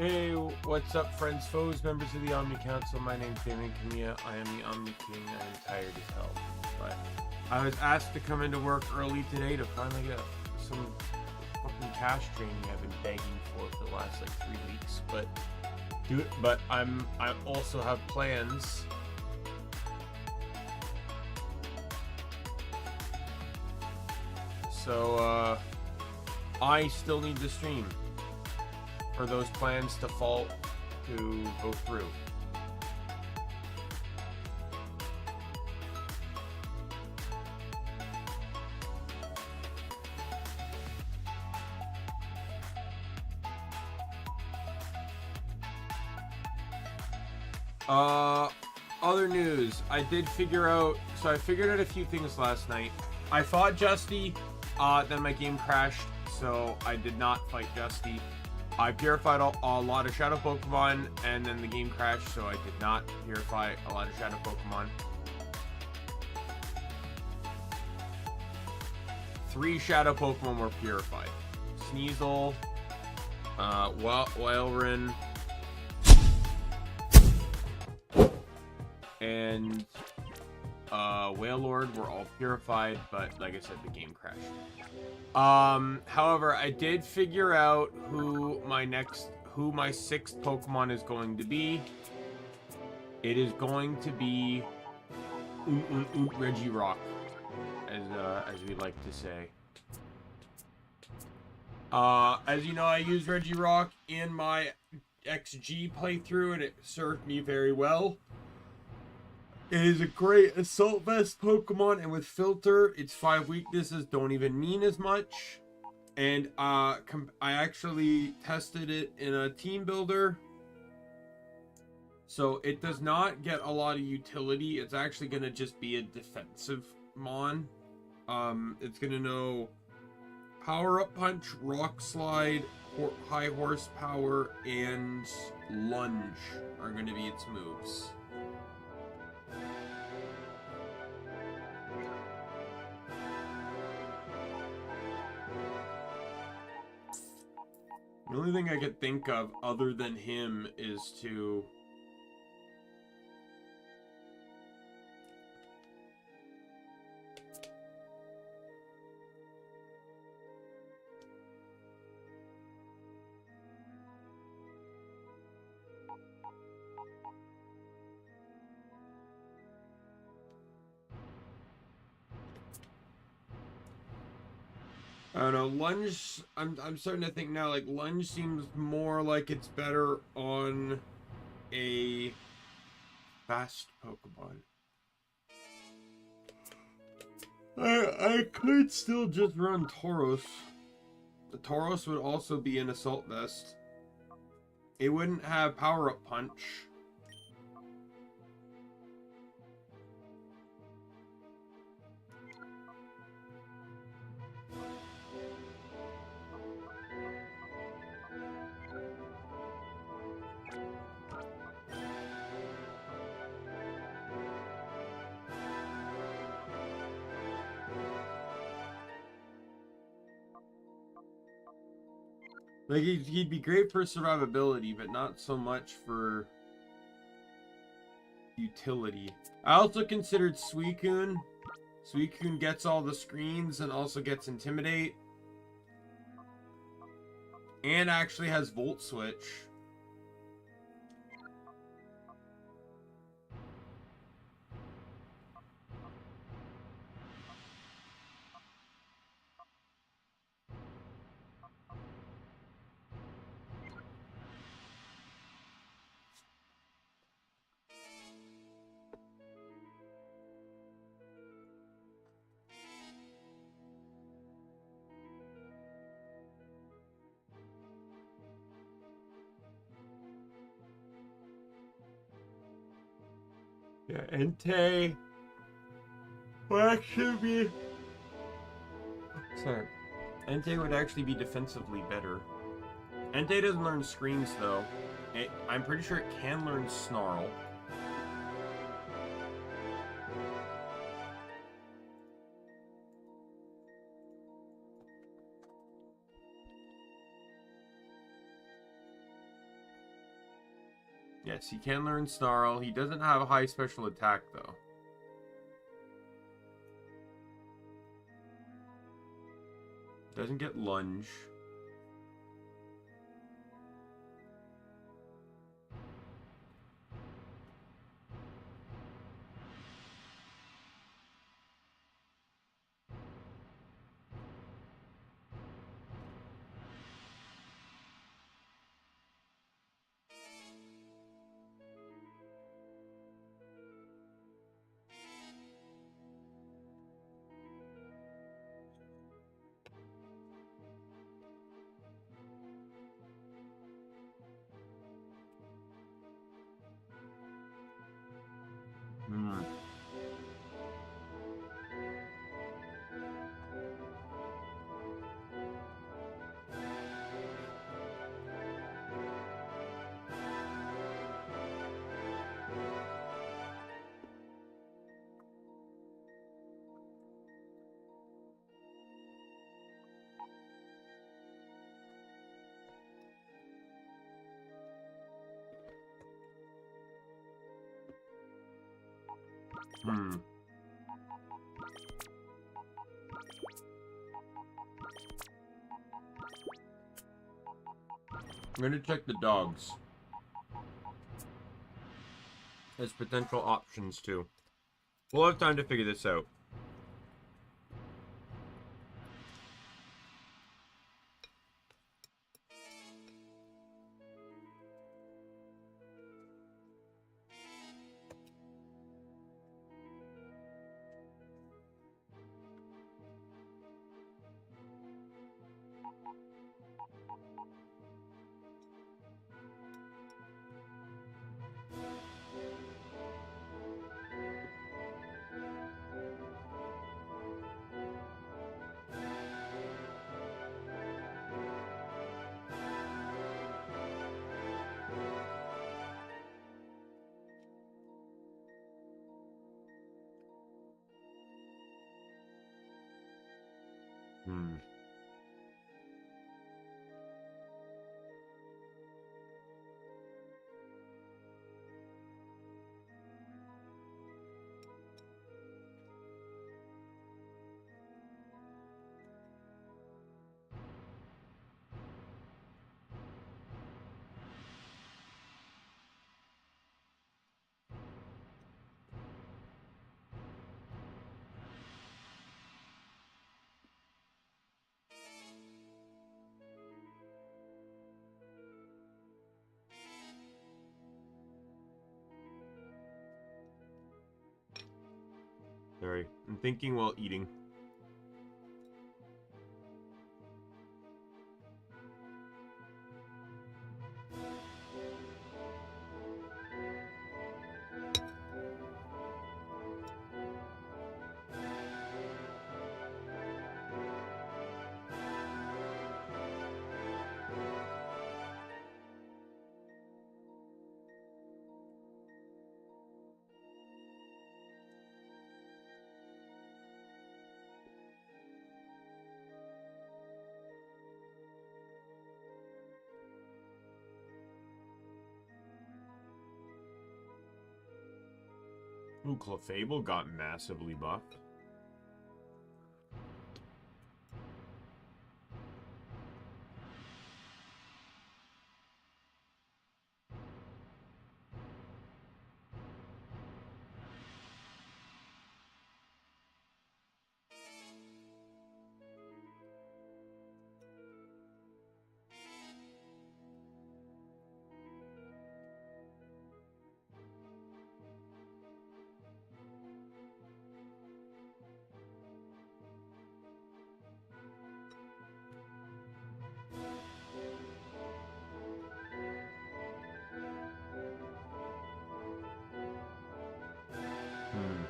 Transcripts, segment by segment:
Hey, what's up, friends, foes, members of the Omni Council? My name's Daimien Kamiya. I am the Omni King. I am tired as hell. But I was asked to come into work early today to finally get some fucking cash training I've been begging for the last like 3 weeks. But I also have plans. So I still need to stream for those plans to go through. Other news. I figured out a few things last night. I fought Justy, then my game crashed, so I did not fight Justy. I purified a lot of shadow Pokemon, and then the game crashed, so I did not purify a lot of shadow Pokemon. 3 shadow Pokemon were purified. Sneasel, Wailrin, and Wailord were all purified, but like I said, the game crashed. However, I did figure out who my 6th Pokemon is going to be. It is going to be Regirock, as we like to say. As you know, I used Regirock in my XG playthrough, and it served me very well. It is a great Assault Vest Pokemon, and with Filter, its 5 weaknesses don't even mean as much. And I actually tested it in a team builder, so it does not get a lot of utility. It's actually going to just be a defensive mon. It's going to know Power Up Punch, Rock Slide, High Horsepower, and Lunge are going to be its moves. The only thing I could think of other than him is to I don't know, Lunge, I'm starting to think now, like, Lunge seems more like it's better on a fast Pokemon. I could still just run Tauros. The Tauros would also be an Assault Vest. It wouldn't have Power Up Punch. Like, he'd be great for survivability, but not so much for utility. I also considered Suicune. Suicune gets all the screens and also gets Intimidate. And actually has Volt Switch. Yeah, Entei would actually be... Sorry. Entei would actually be defensively better. Entei doesn't learn screens, though. I'm pretty sure it can learn Snarl. Yes, he can learn Snarl. He doesn't have a high special attack, though. Doesn't get Lunge. Hmm. Hmm. I'm gonna check the dogs. As potential options, too. We'll have time to figure this out. Hmm. Sorry, I'm thinking while eating. Ooh, Clefable got massively buffed. Hmm.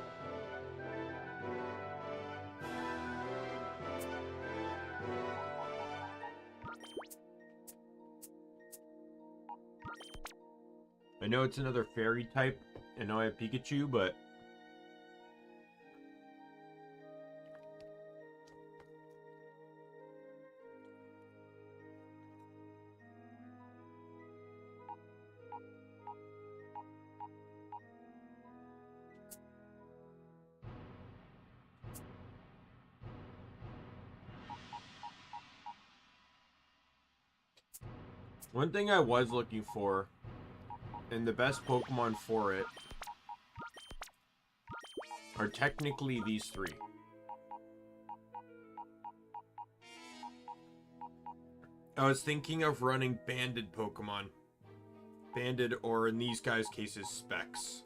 I know it's another fairy type. I know I have Pikachu, but One thing I was looking for, and the best Pokemon for it, are technically these three. I was thinking of running banded Pokemon. Banded, or in these guys' cases, Specs.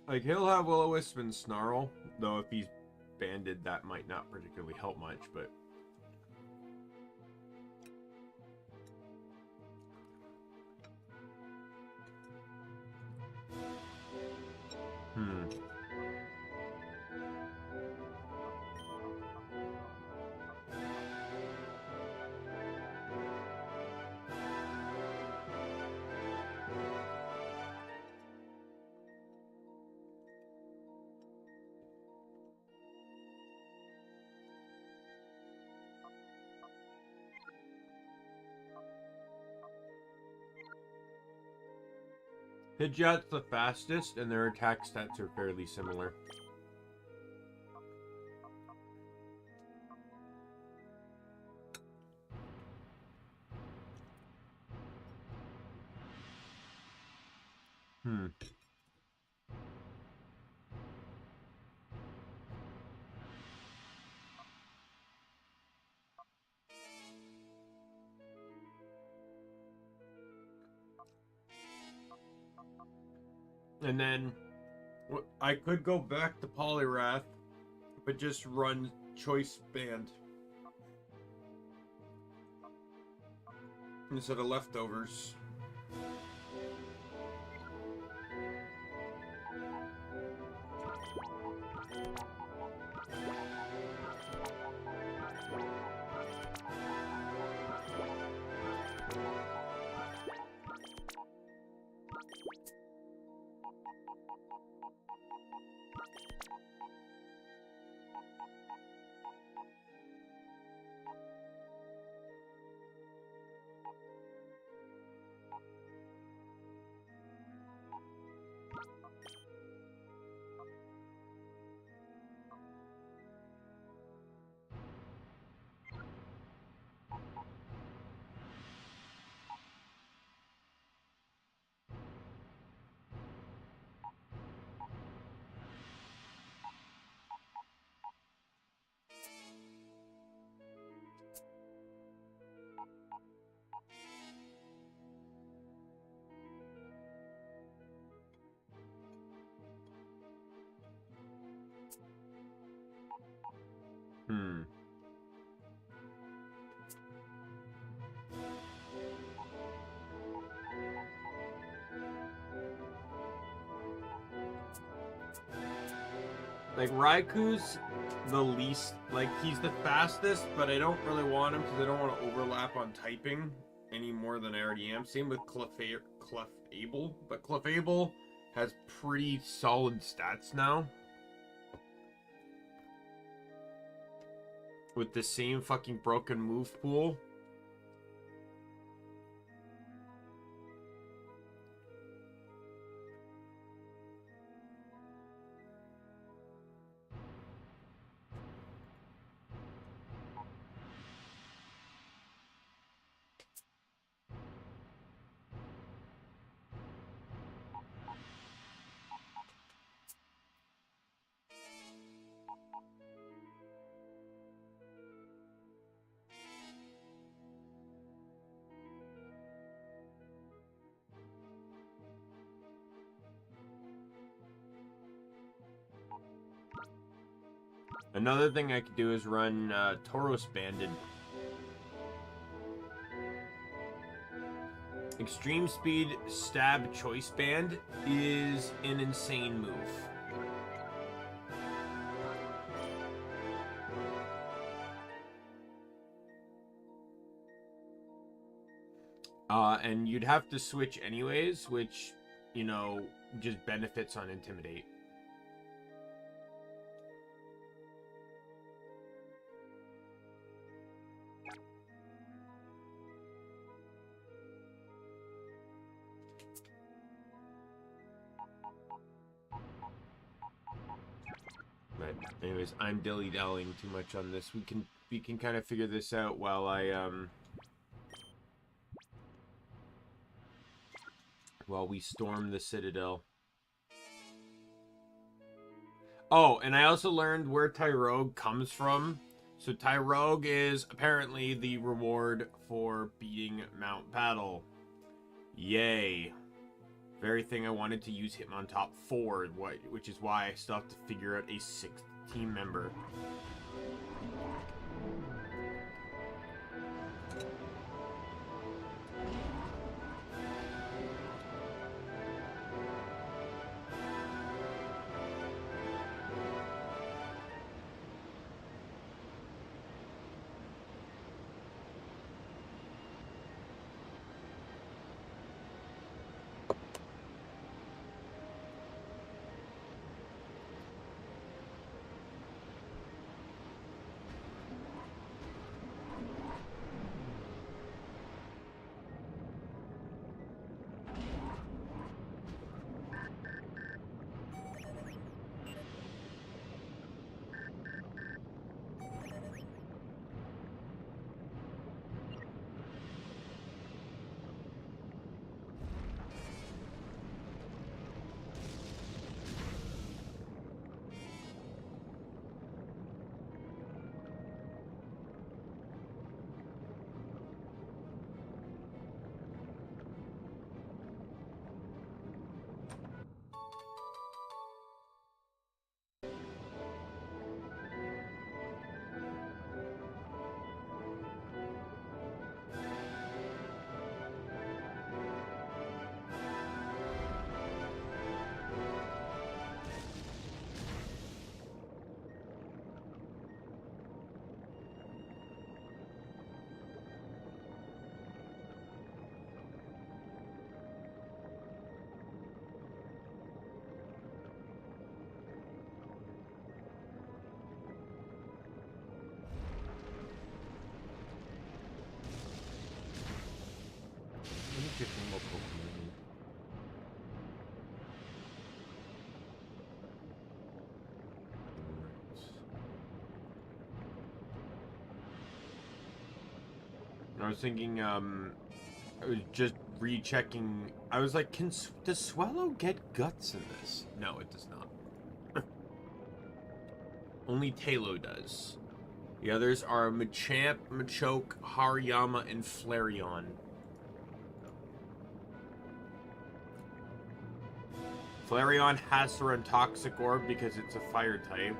Like, he'll have Will-O-Wisp and Snarl, though if he's banded, that might not particularly help much, but... Pidgeot's the fastest, and their attack stats are fairly similar. And then I could go back to Poliwrath, but just run Choice Band instead of Leftovers. Like, Raiku's the least, like, he's the fastest, but I don't really want him because I don't want to overlap on typing any more than I already am. Same with Clefable, but Clefable has pretty solid stats now. With the same fucking broken move pool. Another thing I could do is run Tauros Banded. Extreme Speed Stab Choice Band is an insane move. And you'd have to switch anyways, which, you know, just benefits on Intimidate. But anyways, I'm dilly-dallying too much on this. We can kind of figure this out while while we storm the Citadel. Oh, and I also learned where Tyrogue comes from. So Tyrogue is apparently the reward for beating Mount Battle. Yay. Very thing I wanted to use Hitmontop for, which is why I still have to figure out a 6th team member. I was thinking, I was just rechecking. I was like, does Swallow get guts in this? No, it does not. Only Talo does. The others are Machamp, Machoke, Hariyama, and Flareon. Flareon has to run Toxic Orb because it's a fire type.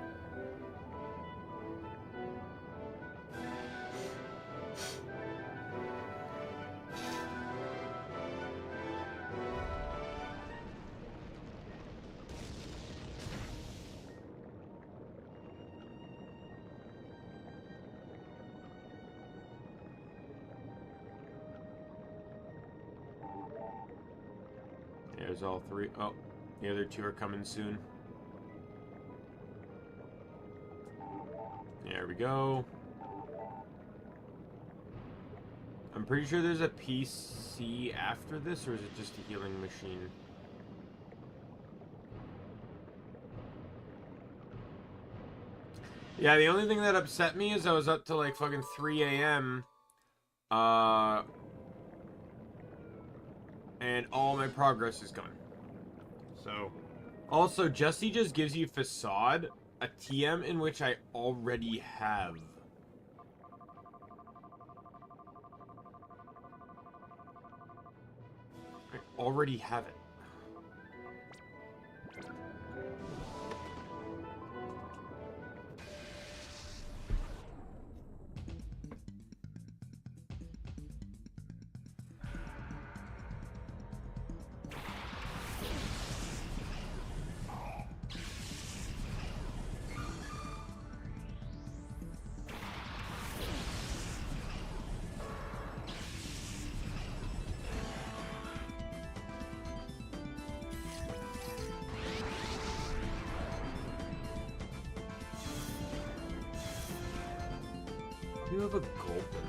There's all three. Oh, the other two are coming soon. There we go. I'm pretty sure there's a PC after this, or is it just a healing machine? Yeah, the only thing that upset me is I was up till like fucking 3 a.m. And all my progress is gone. So, also, Justy just gives you Facade, a TM in which I already have. I already have it. do have a Gulpin?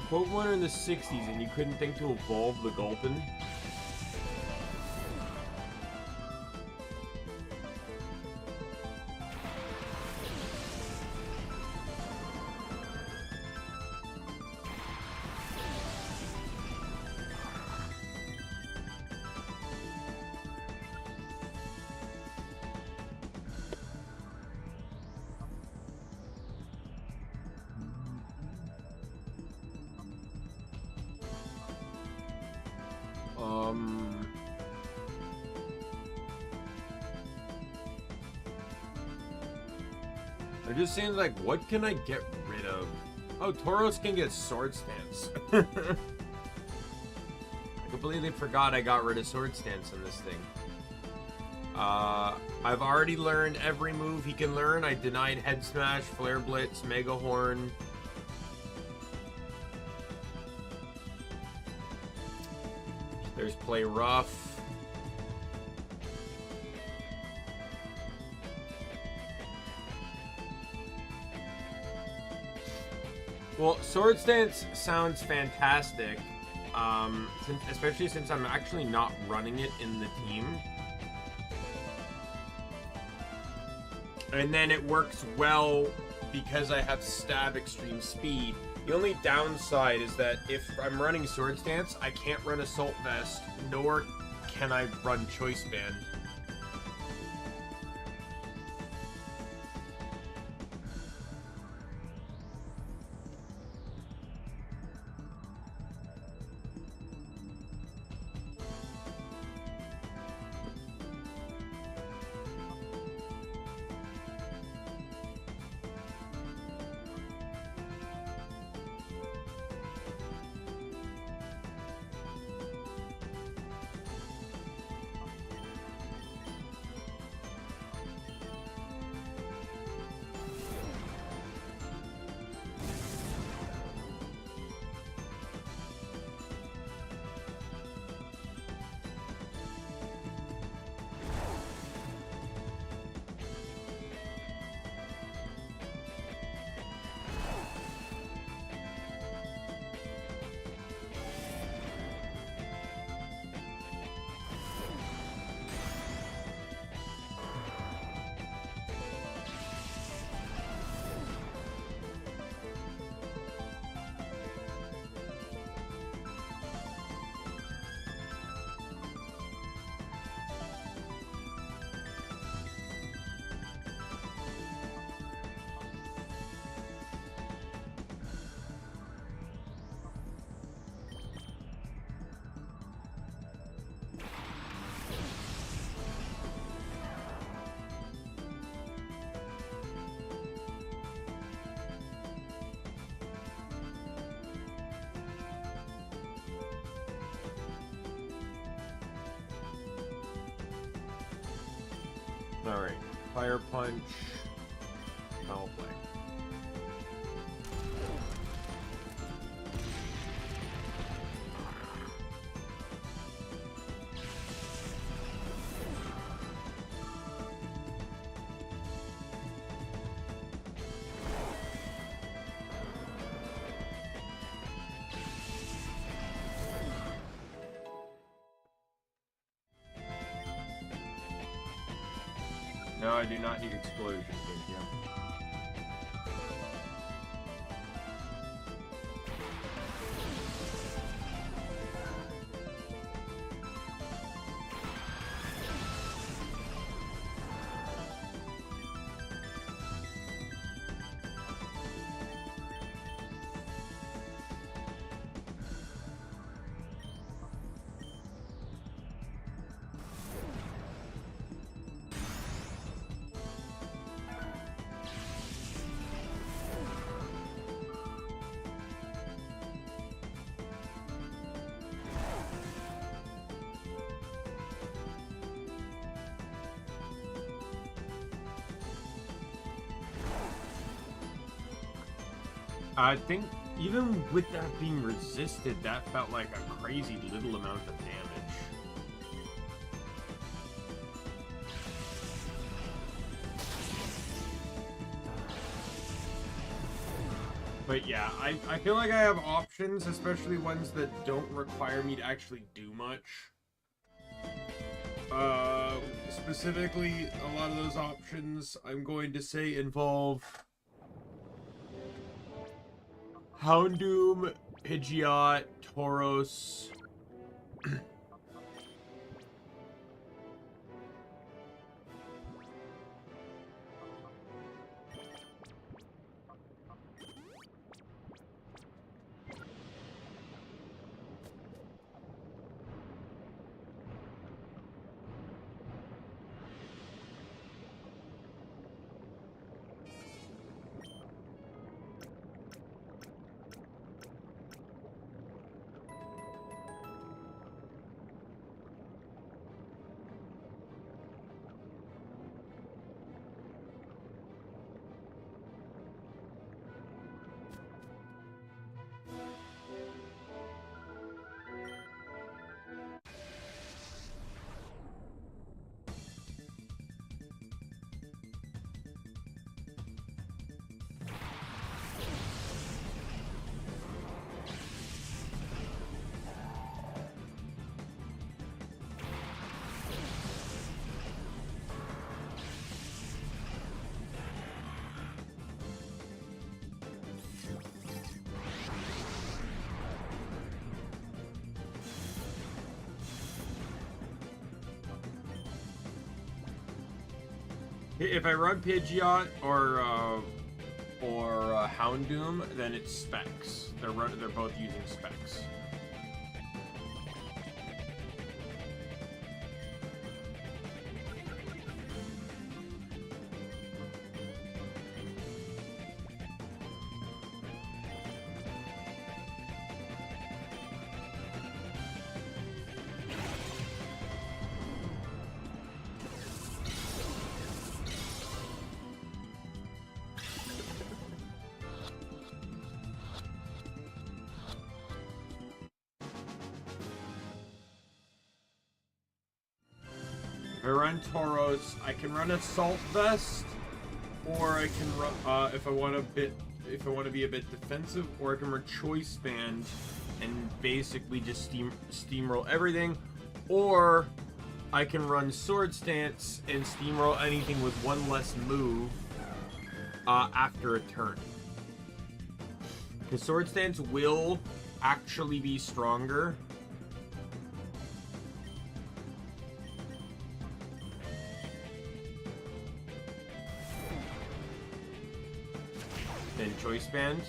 Pokemon are in the 60s and you couldn't think to evolve the Gulpin? I'm just saying, like, what can I get rid of? Oh, Tauros can get Sword Stance. I completely forgot I got rid of Sword Stance in this thing. I've already learned every move he can learn. I denied Head Smash, Flare Blitz, Mega Horn. There's Play Rough. Well, Sword Stance sounds fantastic, especially since I'm actually not running it in the team. And then it works well because I have Stab Extreme Speed. The only downside is that if I'm running Sword Stance, I can't run Assault Vest, nor can I run Choice Band. Alright, Fire Punch, Foul Play. No, I do not need Explosion, thank you. I think even with that being resisted, that felt like a crazy little amount of damage. But yeah, I feel like I have options, especially ones that don't require me to actually do much. Specifically, a lot of those options I'm going to say involve Houndoom, Pidgeot, Tauros. If I run Pidgeot or Houndoom, then it's Specs. They're both using Specs. If I run Tauros, I can run Assault Vest, or I can run if I want to be a bit defensive, or I can run Choice Band and basically just steamroll everything, or I can run Sword Stance and steamroll anything with one less move after a turn. Because Sword Stance will actually be stronger. Then Choice Band.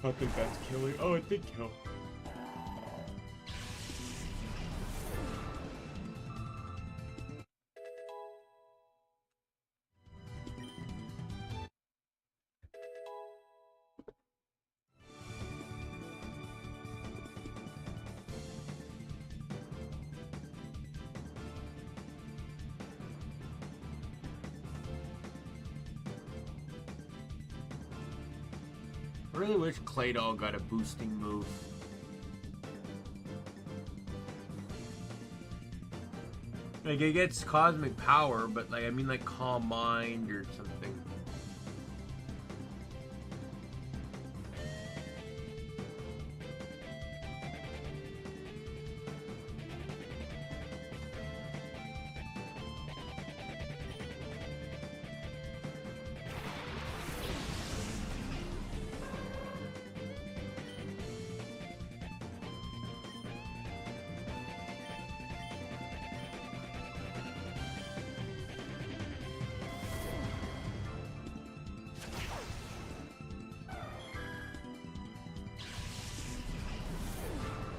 I think that's killing. Oh, it did kill. I really wish Claydol got a boosting move. Like, it gets Cosmic Power, but, like, I mean, like, Calm Mind or something.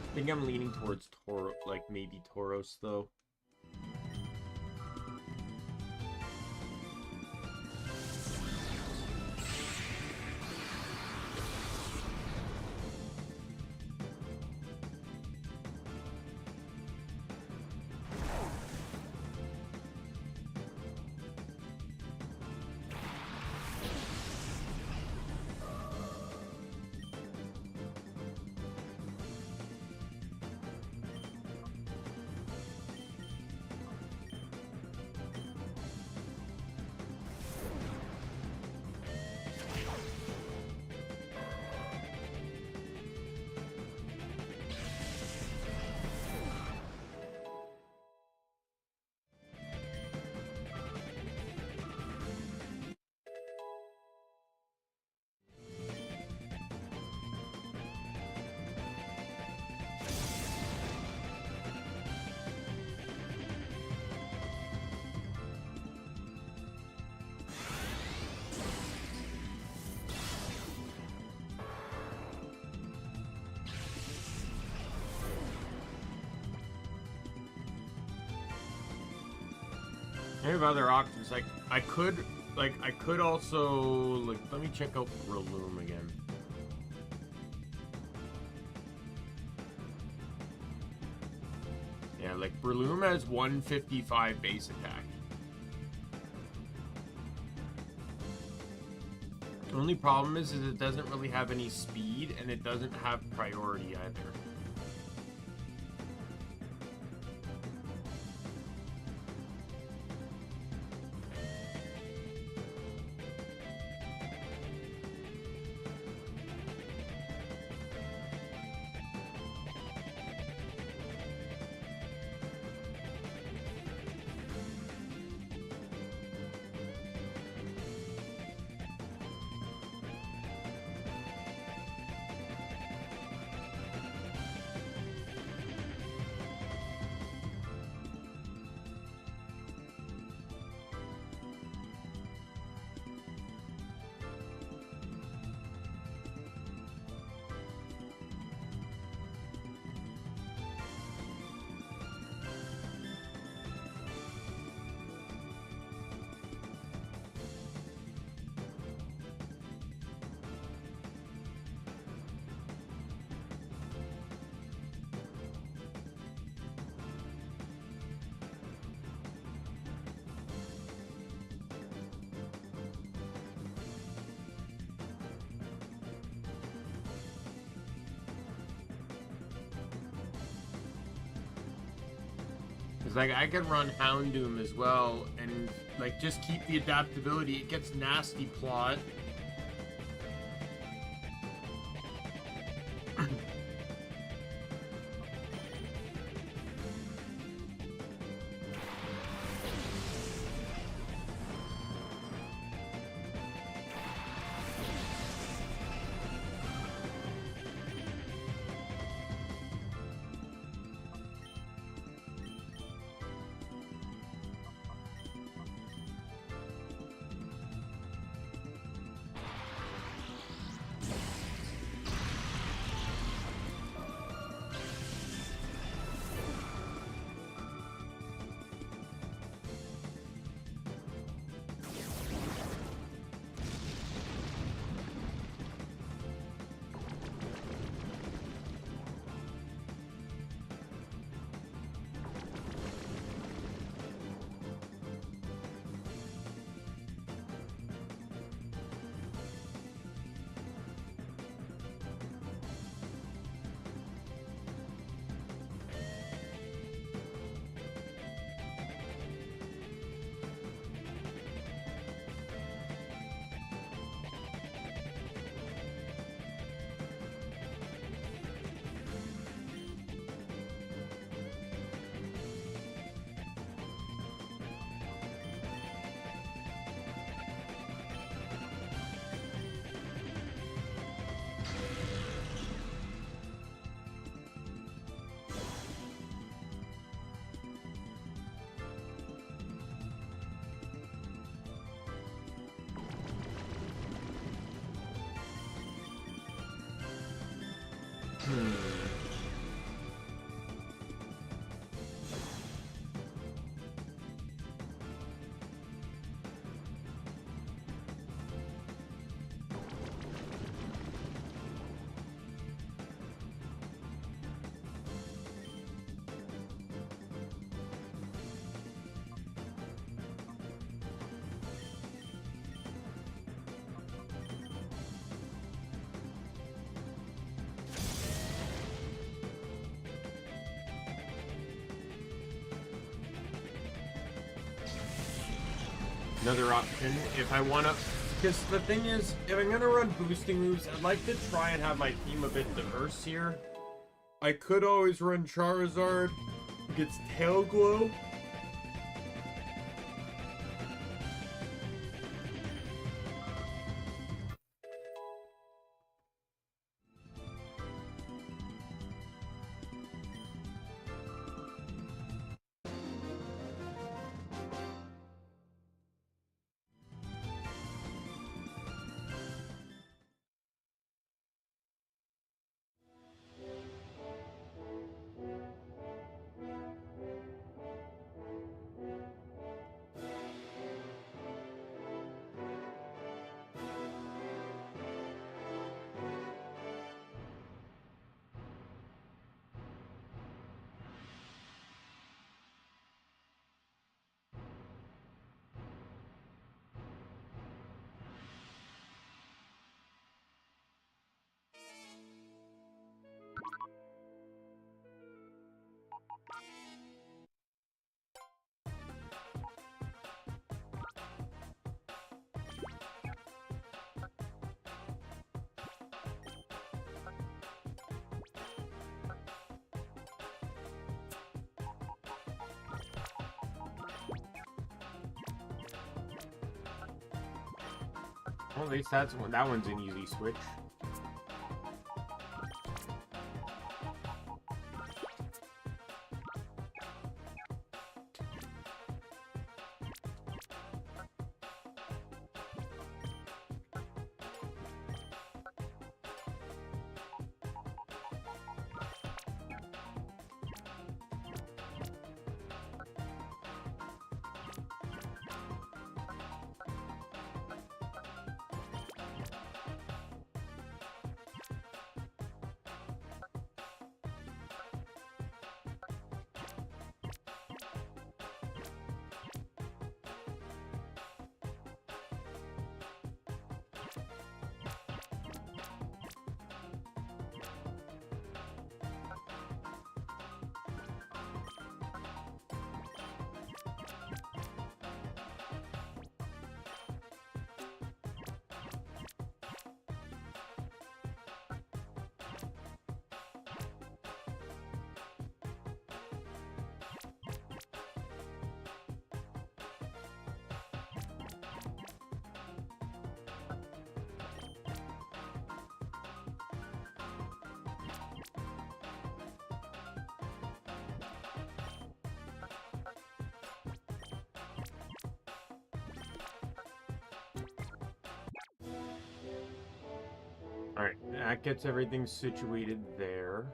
I think I'm leaning towards maybe Tauros, though. I have other options. Like I could also like let me check out Breloom again. Yeah, like Breloom has 155 base attack. The only problem is it doesn't really have any speed and it doesn't have priority either. Cause like I can run Houndoom as well, and like just keep the adaptability. It gets nasty plot. Another option if I want to, because the thing is, if I'm going to run boosting moves, I'd like to try and have my team a bit diverse here. I could always run Charizard, who gets Tail Glow. Well, at least that one's an easy switch. Alright, that gets everything situated there.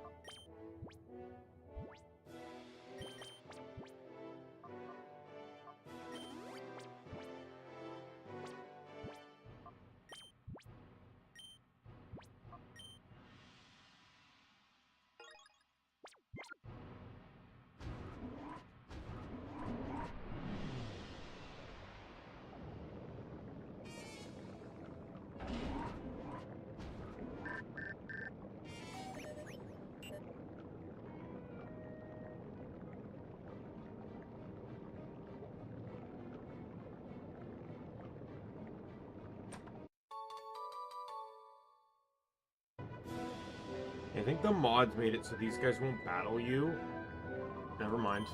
I think the mods made it so these guys won't battle you. Never mind.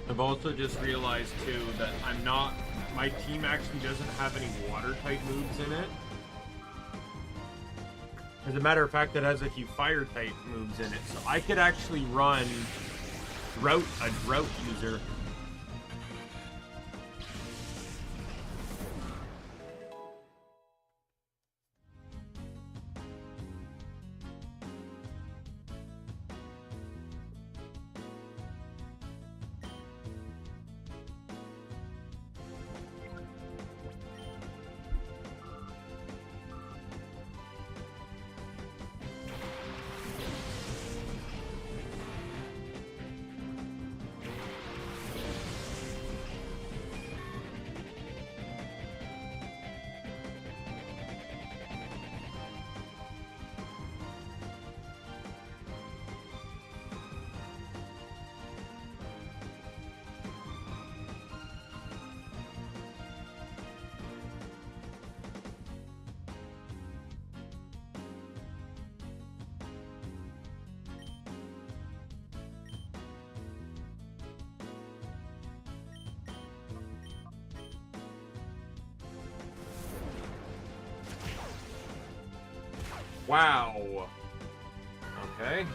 I've also just realized too that my team actually doesn't have any water type moves in it. As a matter of fact, it has a few fire type moves in it, so I could actually run a drought user. Wow. Okay.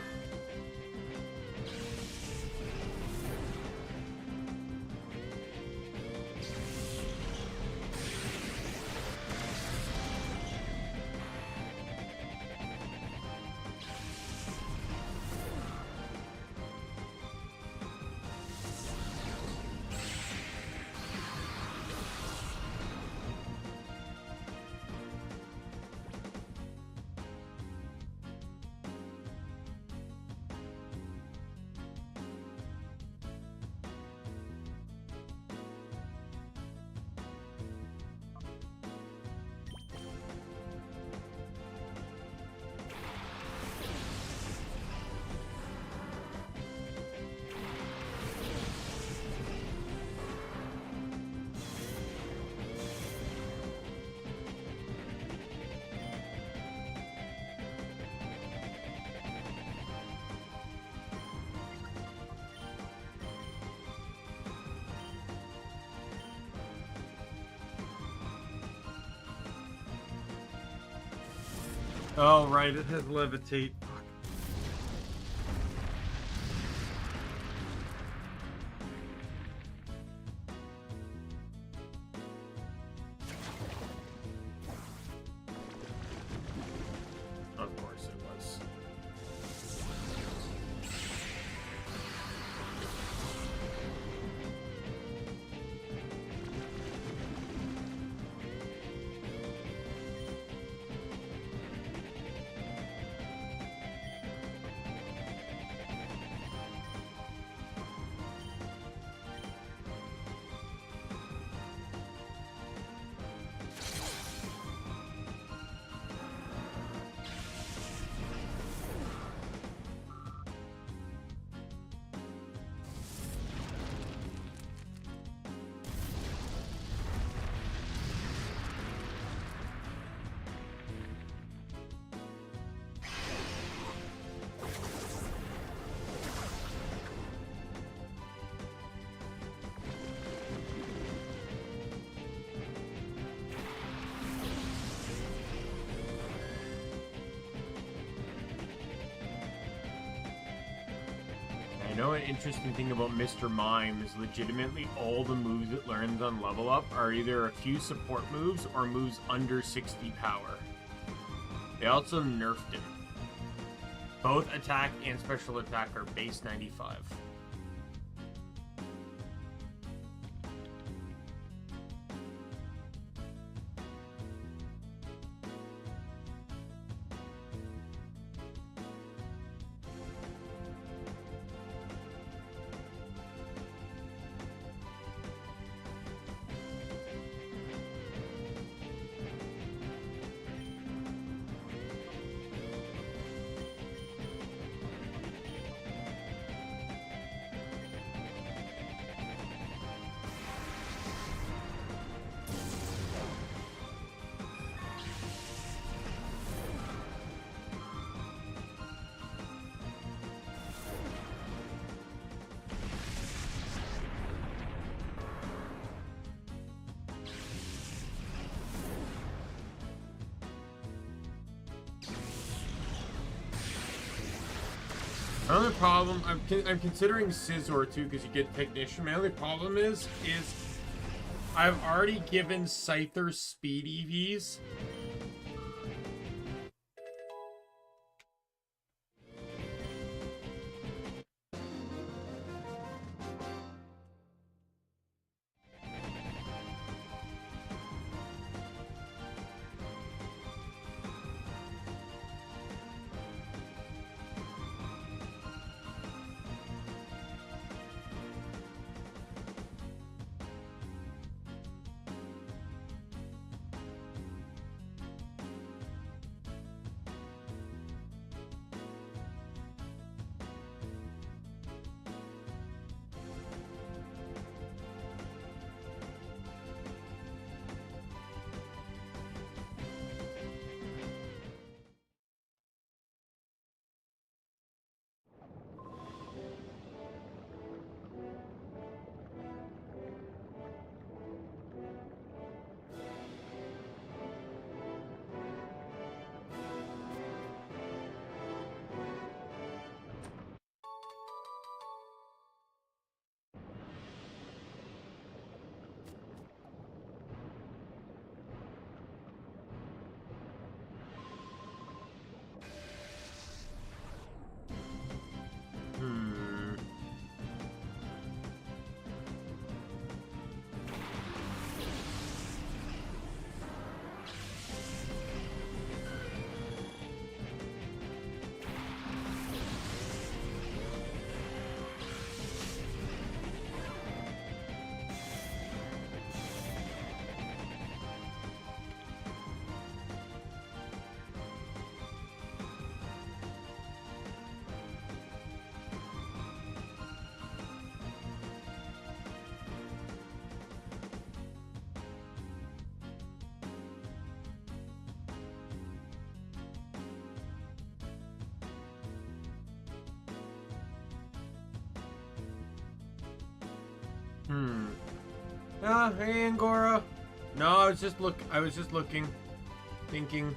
Oh, right, it has levitate. Fuck. Of course it was. You know, an interesting thing about Mr. Mime is legitimately all the moves it learns on level up are either a few support moves or moves under 60 power. They also nerfed him. Both attack and special attack are base 95. My only problem, I'm considering Scizor too because you get Technician. My only problem is I've already given Scyther speed EVs. Ah, hey Angora. No, I was just looking, thinking,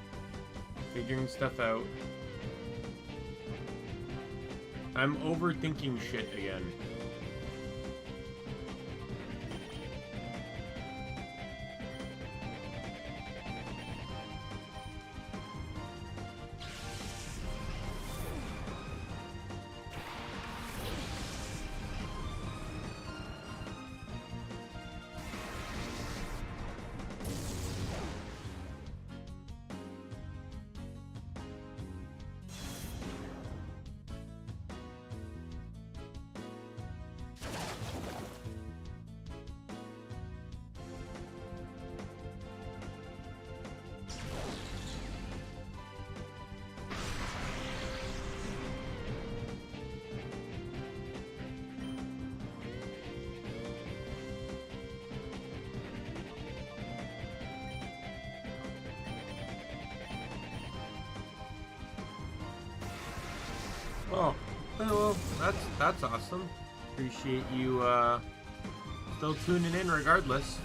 figuring stuff out. I'm overthinking shit again. Oh, well, that's awesome. Appreciate you still tuning in regardless.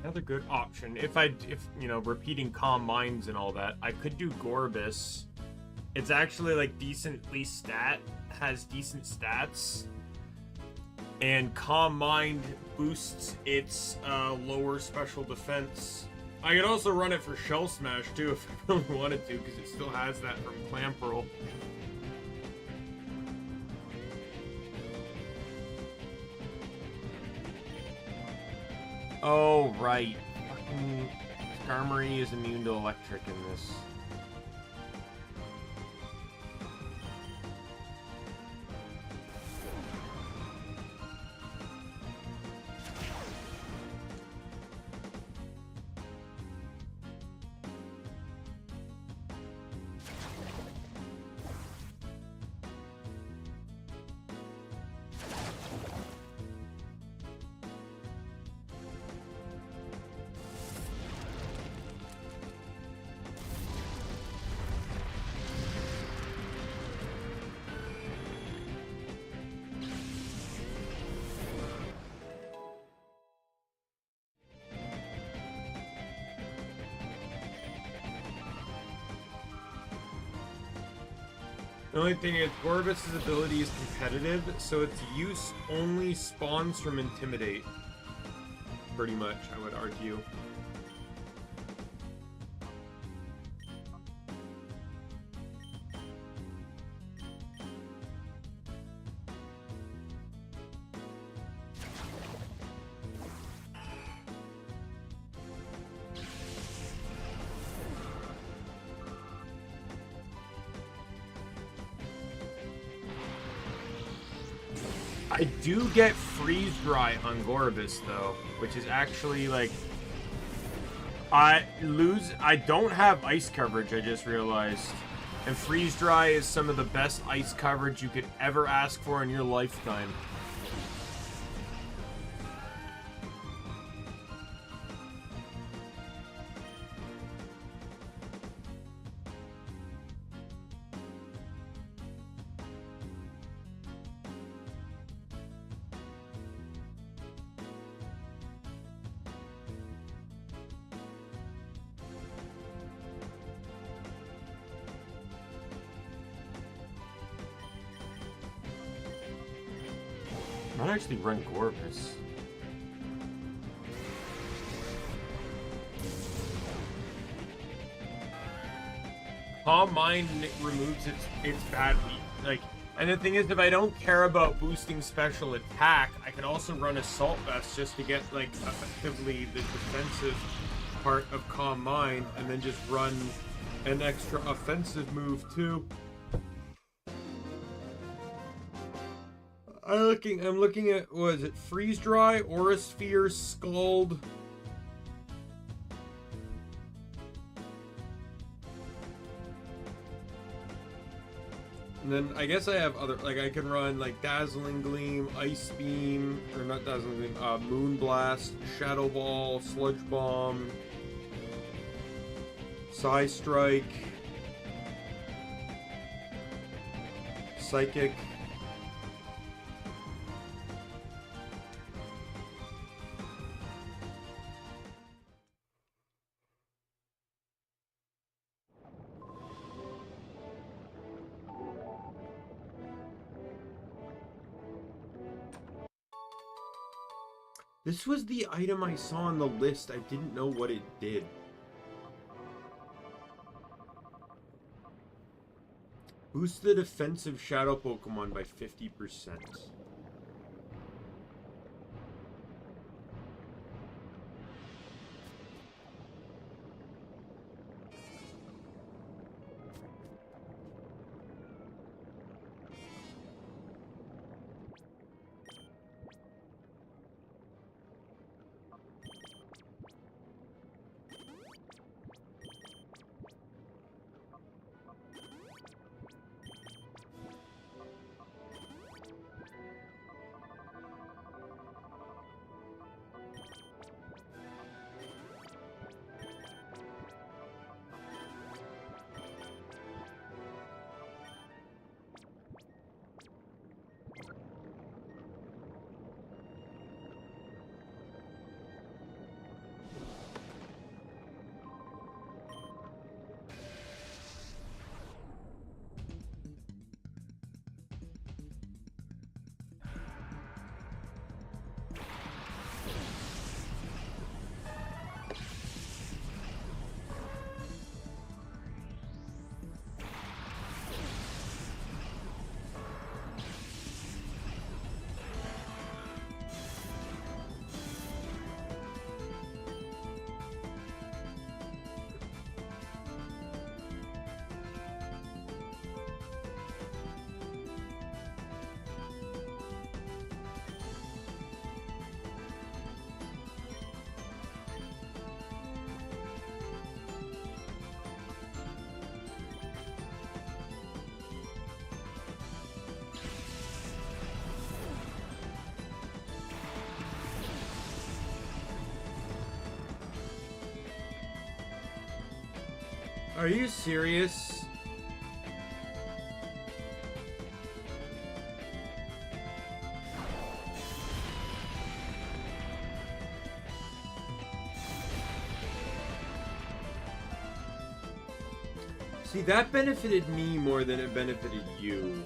Another good option, if you know, repeating Calm Minds and all that, I could do Gorbis. It's actually like decently has decent stats, and Calm Mind boosts its lower special defense. I could also run it for Shell Smash too if I really wanted to, because it still has that from Clamperl. Oh, right. Fucking Skarmory is immune to electric in this. The only thing is, Gorbis' ability is competitive, so its use only spawns from Intimidate. Pretty much, I would argue. I do get Freeze Dry on Gorbis though, which is actually like, I don't have ice coverage, I just realized. And Freeze Dry is some of the best ice coverage you could ever ask for in your lifetime. I might actually run Gorbis. Calm Mind removes its bad weak. Like, And the thing is, if I don't care about boosting special attack, I can also run Assault Vest just to get, like, effectively the defensive part of Calm Mind, and then just run an extra offensive move, too. I'm looking at, what is it, Freeze Dry, Aura Sphere, Scald. And then I guess I have other, like I can run like Dazzling Gleam, Ice Beam, or not Dazzling Gleam, Moon Blast, Shadow Ball, Sludge Bomb, Psy Strike, Psychic. This was the item I saw on the list. I didn't know what it did. Boost the defensive shadow Pokemon by 50%. Are you serious? See, that benefited me more than it benefited you.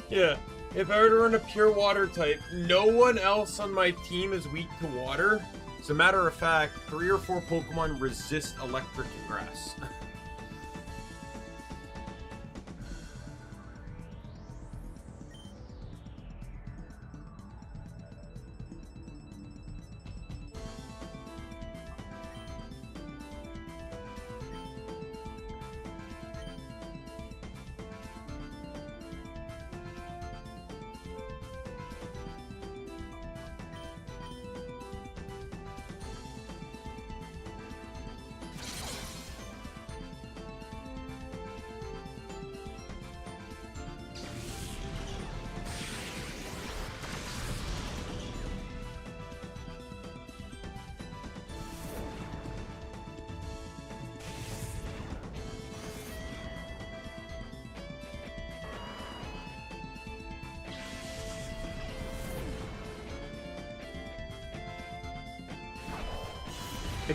Yeah, if I were to run a pure water type, no one else on my team is weak to water. As a matter of fact, 3 or 4 Pokemon resist electric and grass.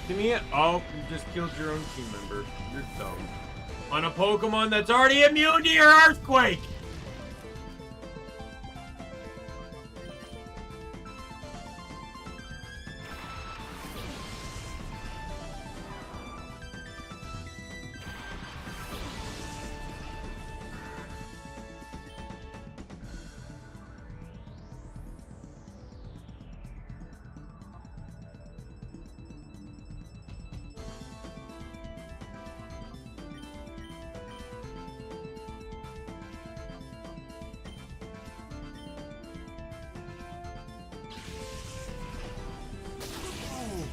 Kamiya? Oh, you just killed your own team member. You're dumb. On a Pokemon that's already immune to your Earthquake!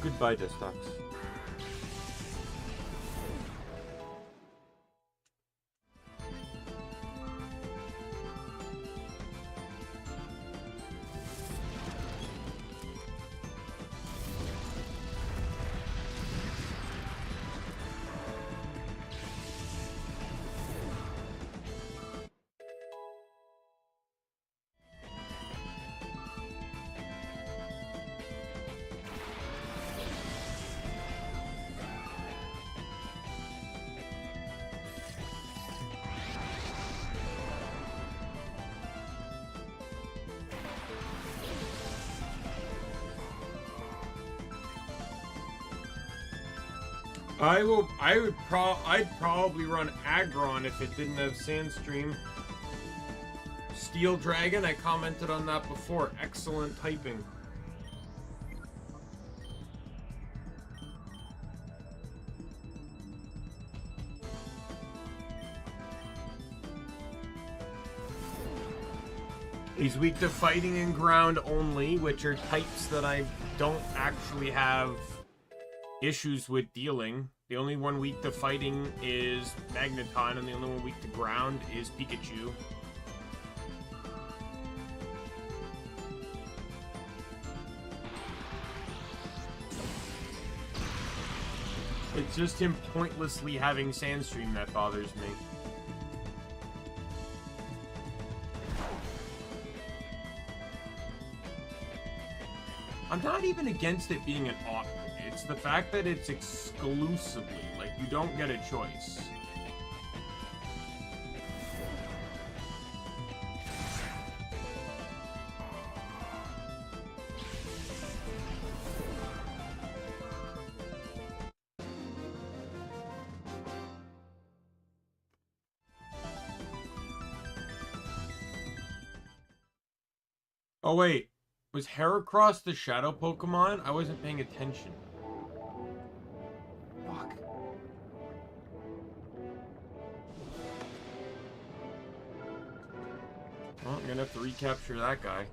Goodbye, Destox. I'd probably run Aggron if it didn't have Sandstream. Steel Dragon, I commented on that before. Excellent typing. He's weak to fighting and ground only, which are types that I don't actually have issues with dealing. The only one weak to fighting is Magneton, and the only one weak to ground is Pikachu. It's just him pointlessly having Sandstream that bothers me. I'm not even against it being an option. It's the fact that it's exclusively, like, you don't get a choice. Oh wait, was Heracross the shadow Pokemon? I wasn't paying attention. Fuck. Well, I'm gonna have to recapture that guy.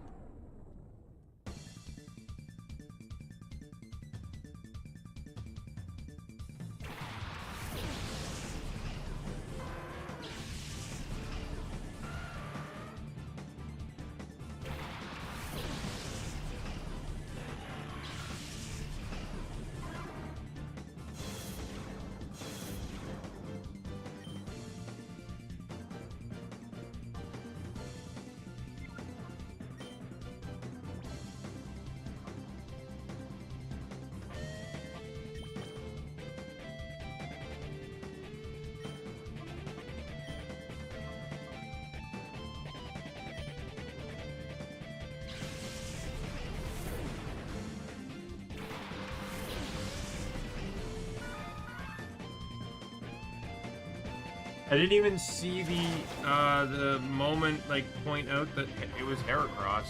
I didn't even see the moment, like, point out that it was Heracross.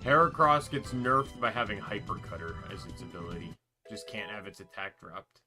Heracross gets nerfed by having Hyper Cutter as its ability. Just can't have its attack dropped.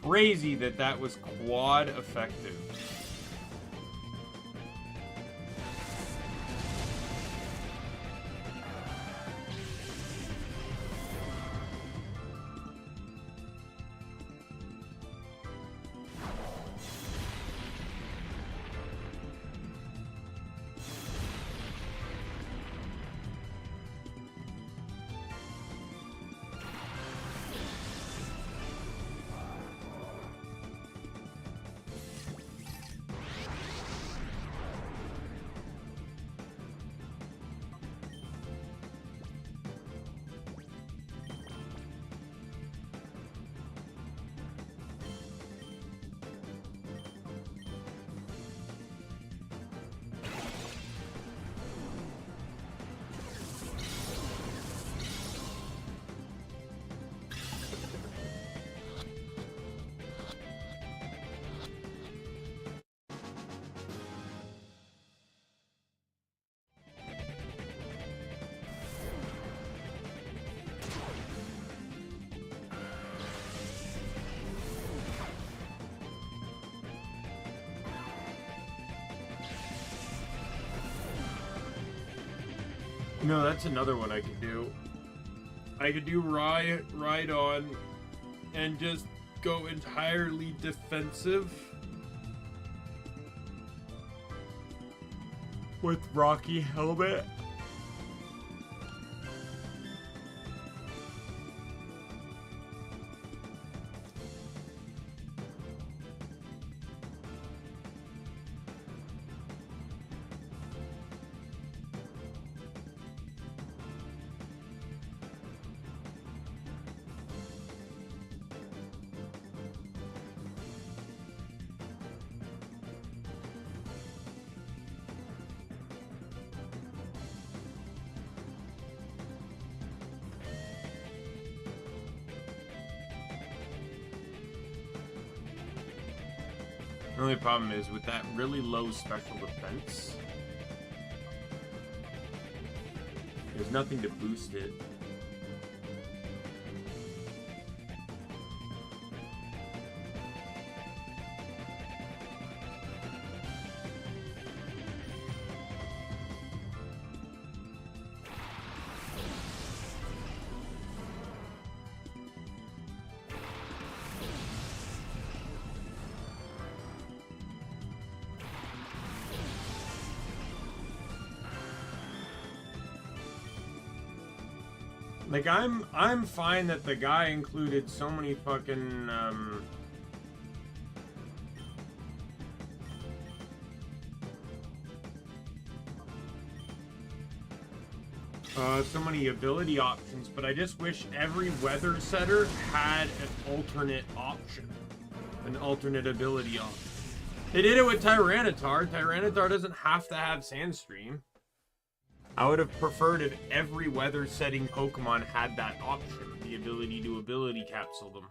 crazy that that was quad effective. No, that's another one I could do. I could do ride on and just go entirely defensive with Rocky Helmet. The only problem is with that really low special defense, there's nothing to boost it. Like, I'm fine that the guy included so many fucking, so many ability options, but I just wish every weather setter had an alternate option. An alternate ability option. They did it with Tyranitar. Tyranitar doesn't have to have Sandstream. I would have preferred if every weather setting Pokemon had that option, the ability to ability capsule them.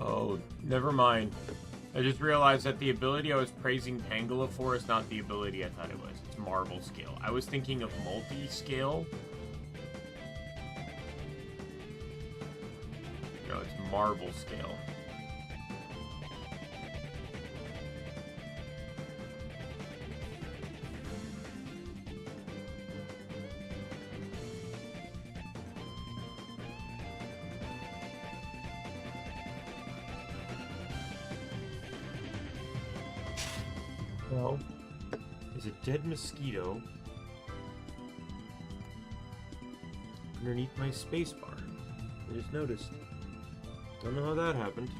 Oh, never mind. I just realized that the ability I was praising Tangela for is not the ability I thought it was. It's Marble Scale. I was thinking of Multi-Scale. No, it's Marble Scale. Well, there's a dead mosquito underneath my spacebar. I just noticed. Don't know how that happened.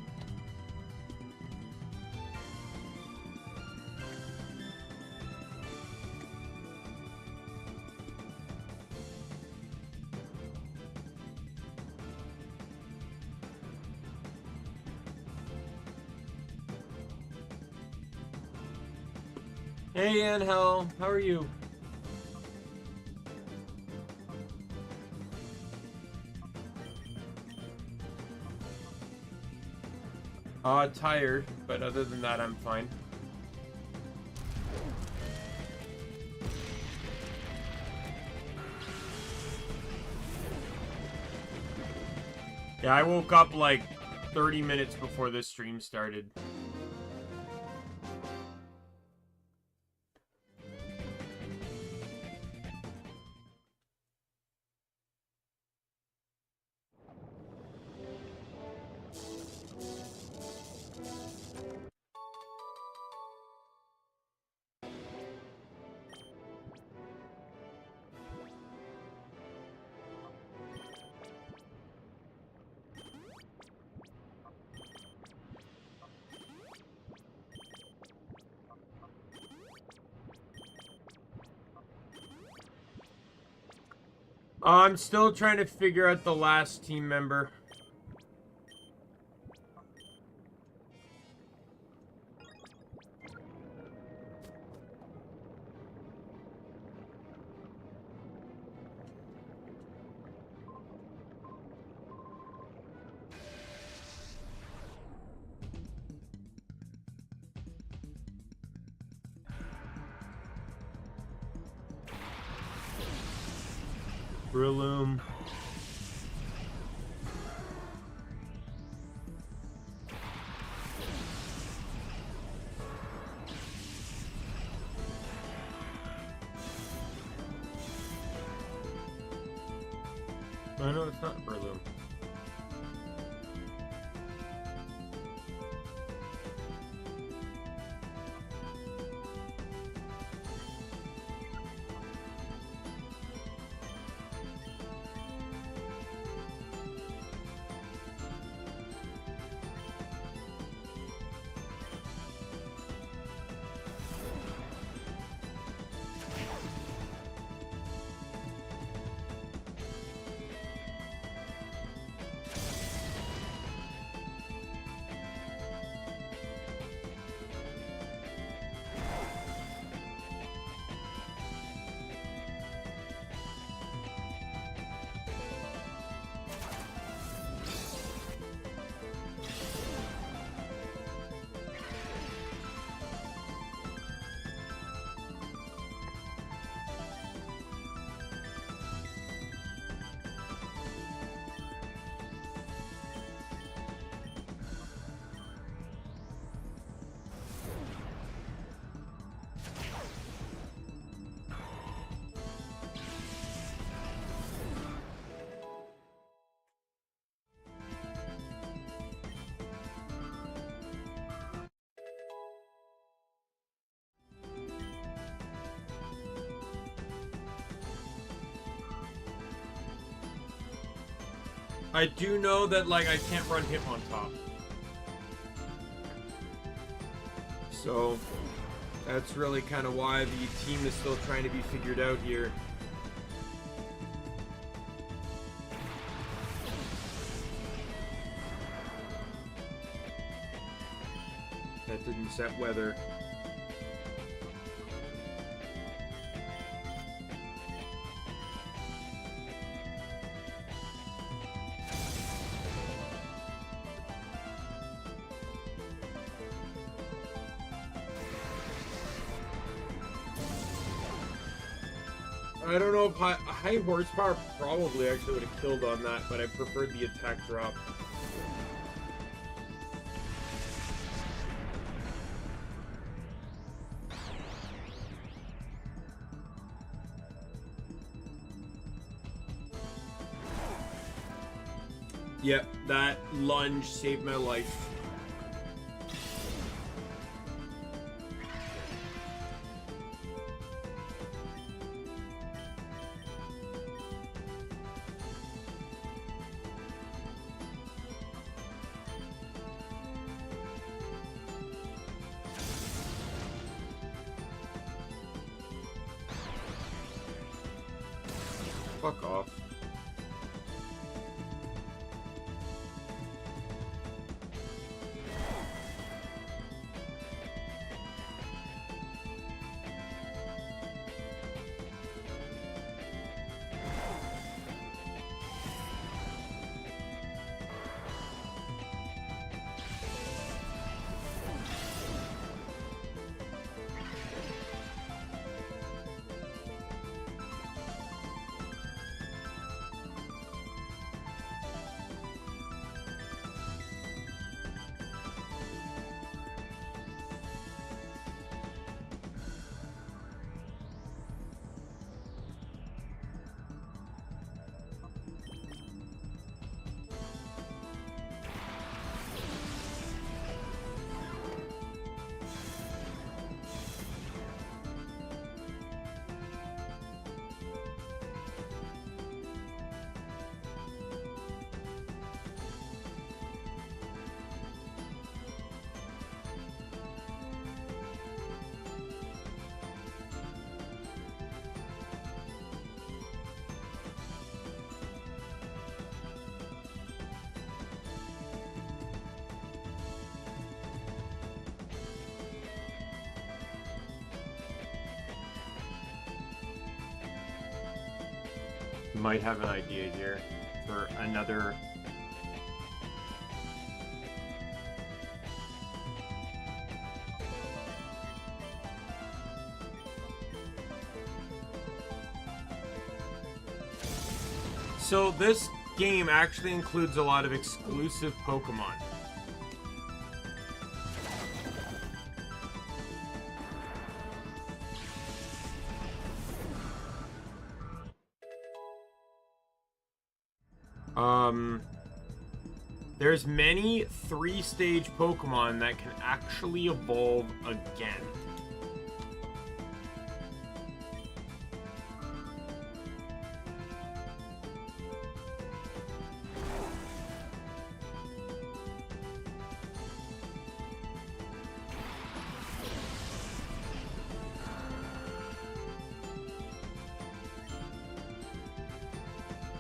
Hey, Angel, how are you? Tired, but other than that, I'm fine. Yeah, I woke up like 30 minutes before this stream started. I'm still trying to figure out the last team member. Breloom. I know it's not Breloom. I do know that, like, I can't run him on top. So, that's really kind of why the team is still trying to be figured out here. That didn't set weather. I don't know if high horsepower probably actually would have killed on that, but I preferred the attack drop. Yep, that lunge saved my life. fuck off. Might have an idea here for another. So this game actually includes a lot of exclusive Pokemon. There's many 3-stage Pokemon that can actually evolve again.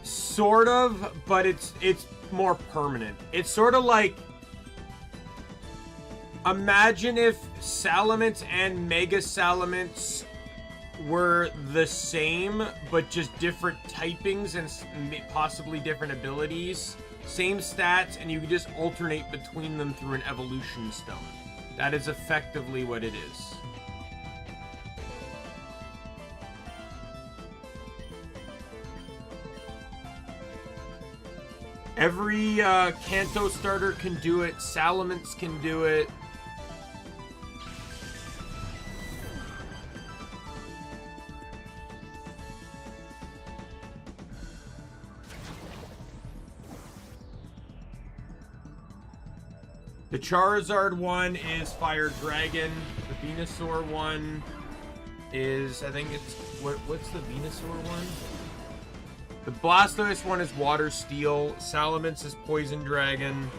Sort of, but it's more permanent. It's sort of like, imagine if Salamence and Mega Salamence were the same, but just different typings and possibly different abilities. Same stats, and you can just alternate between them through an evolution stone. That is effectively what it is. Every Kanto starter can do it. Salamence can do it. The Charizard one is Fire Dragon. The Venusaur one is, I think it's, what's the Venusaur one? The Blastoise one is Water Steel. Salamence is Poison Dragon.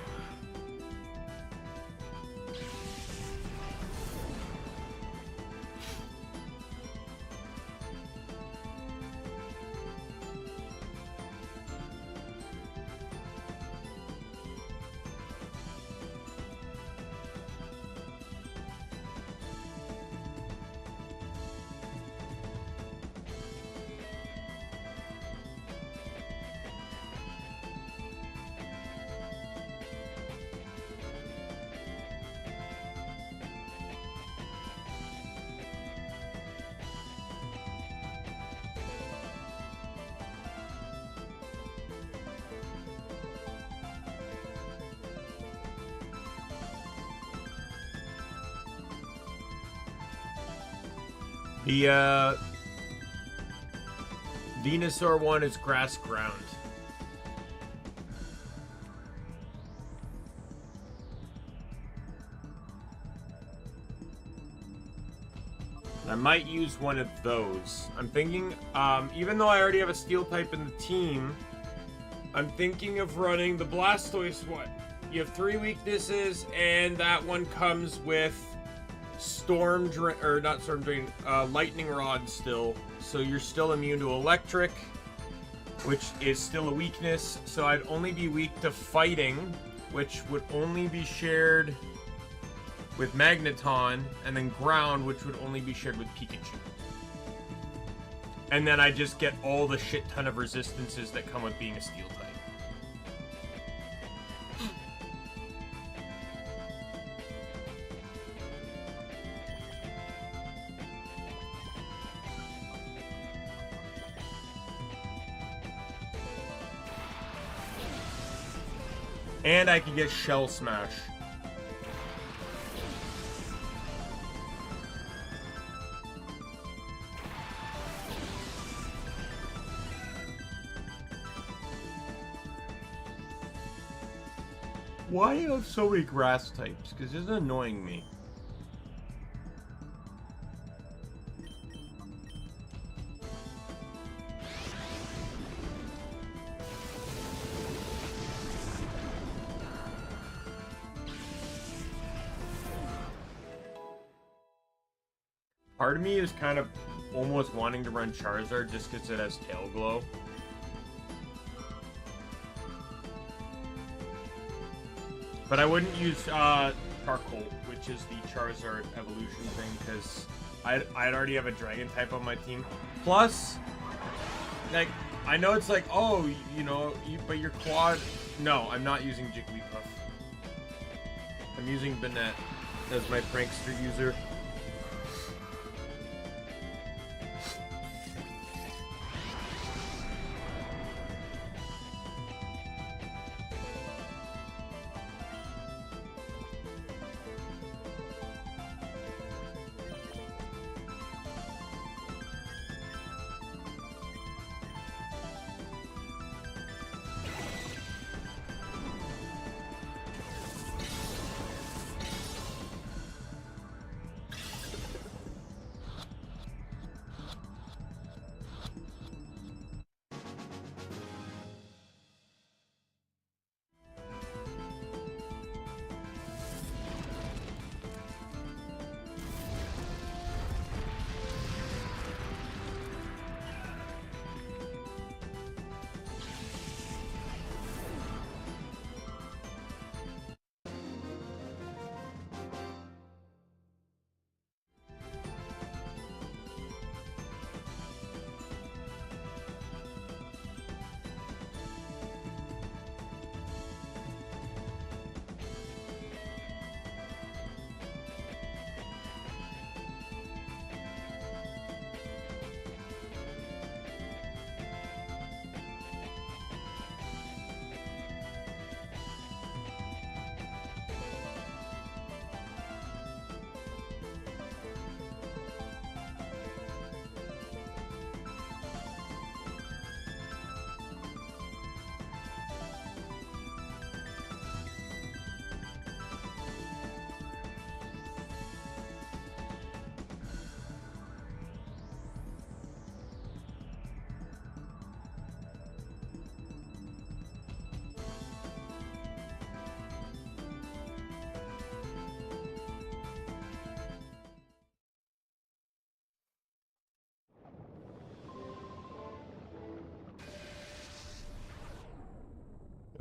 The Venusaur one is Grass Ground. I might use one of those. I'm thinking, even though I already have a Steel type in the team, I'm thinking of running the Blastoise one. You have 3 weaknesses, and that one comes with Lightning Rod still, so you're still immune to electric. which is still a weakness. So I'd only be weak to fighting, which would only be shared with Magneton, and then ground, which would only be shared with Pikachu. And then I just get all the shit ton of resistances that come with being a steel type. And I can get Shell Smash. Why do you have so many grass types? Because it's annoying me. Part of me is kind of almost wanting to run Charizard just because it has Tail Glow. But I wouldn't use Charcoal, which is the Charizard evolution thing, because I'd already have a Dragon type on my team. Plus, like, I know it's like, oh, you know, but your quad... No, I'm not using Jigglypuff. I'm using Banette as my prankster user.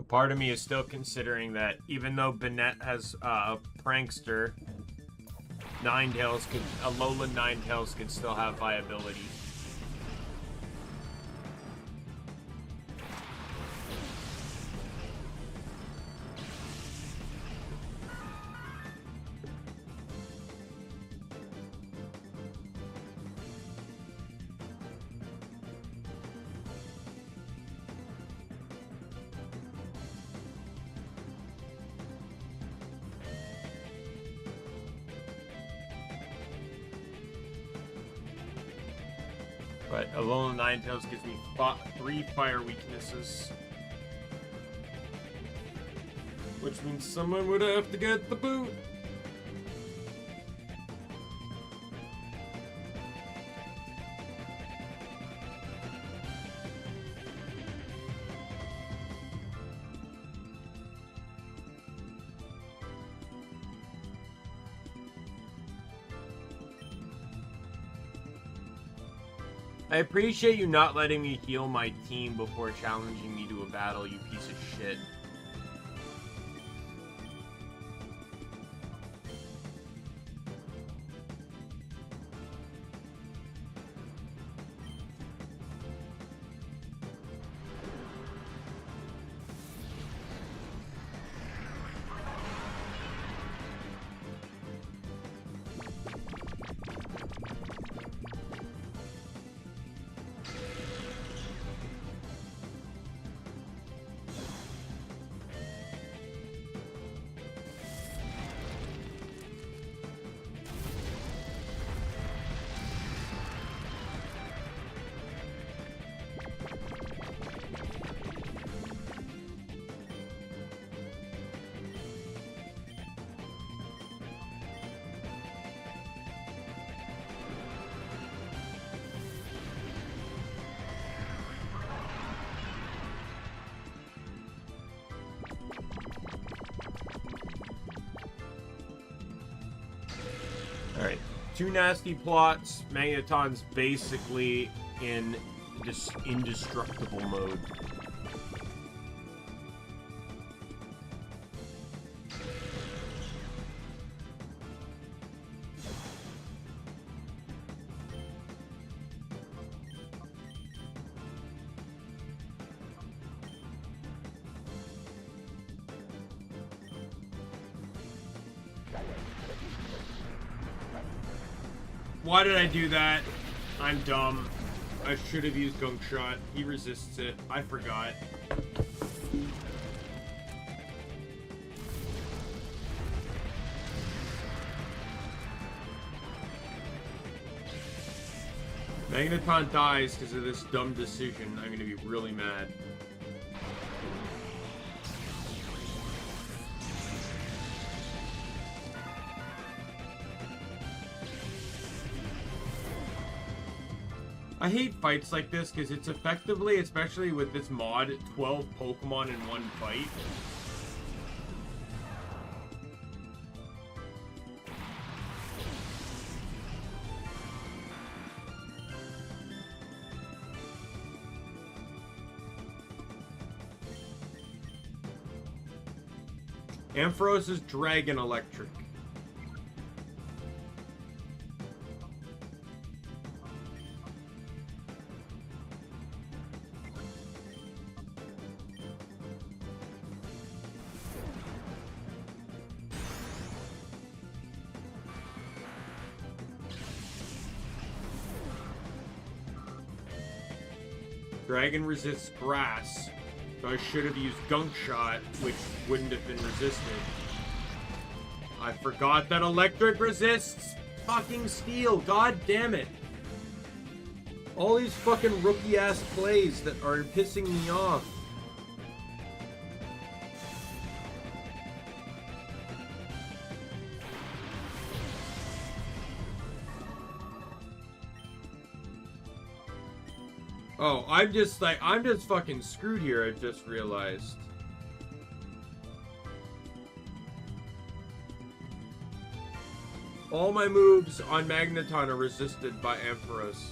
Part of me is still considering that even though Banette has Prankster, Ninetales could, Alolan Ninetales could still have viability. But Alolan Ninetales gives me 3 fire weaknesses. Which means someone would have to get the boot. I appreciate you not letting me heal my team before challenging me to a battle, you piece of shit. Alright, two nasty plots. Magneton's basically in this indestructible mode. Why did I do that? I'm dumb. I should have used Gunk Shot. He resists it. I forgot. Magneton dies because of this dumb decision. I'm going to be really mad. I hate fights like this because it's effectively, especially with this mod, 12 Pokemon in one fight. Ampharos is Dragon Electric. Dragon resists grass, so I should have used Gunk Shot, which wouldn't have been resisted. I forgot that electric resists fucking steel. God damn it. All these fucking rookie-ass plays that are pissing me off. Oh, I'm just fucking screwed here, I just realized. All my moves on Magneton are resisted by Ampharos.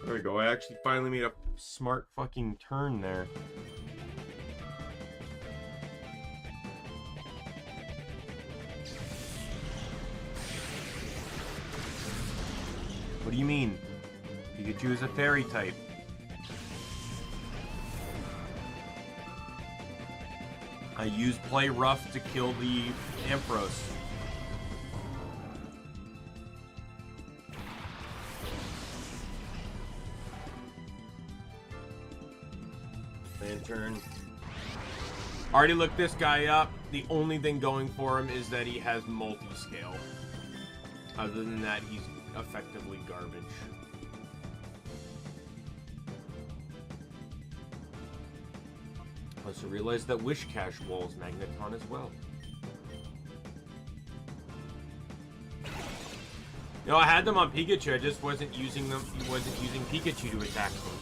There we go. I actually finally made a smart fucking turn there. What do you mean? Pikachu is a fairy type. I used Play Rough to kill the Ampharos. Lantern. Already looked this guy up. The only thing going for him is that he has multi-scale. Other than that, he's effectively garbage. Also realized that Wish Cache walls Magneton as well. No, I had them on Pikachu, I just wasn't using them, wasn't using Pikachu to attack them.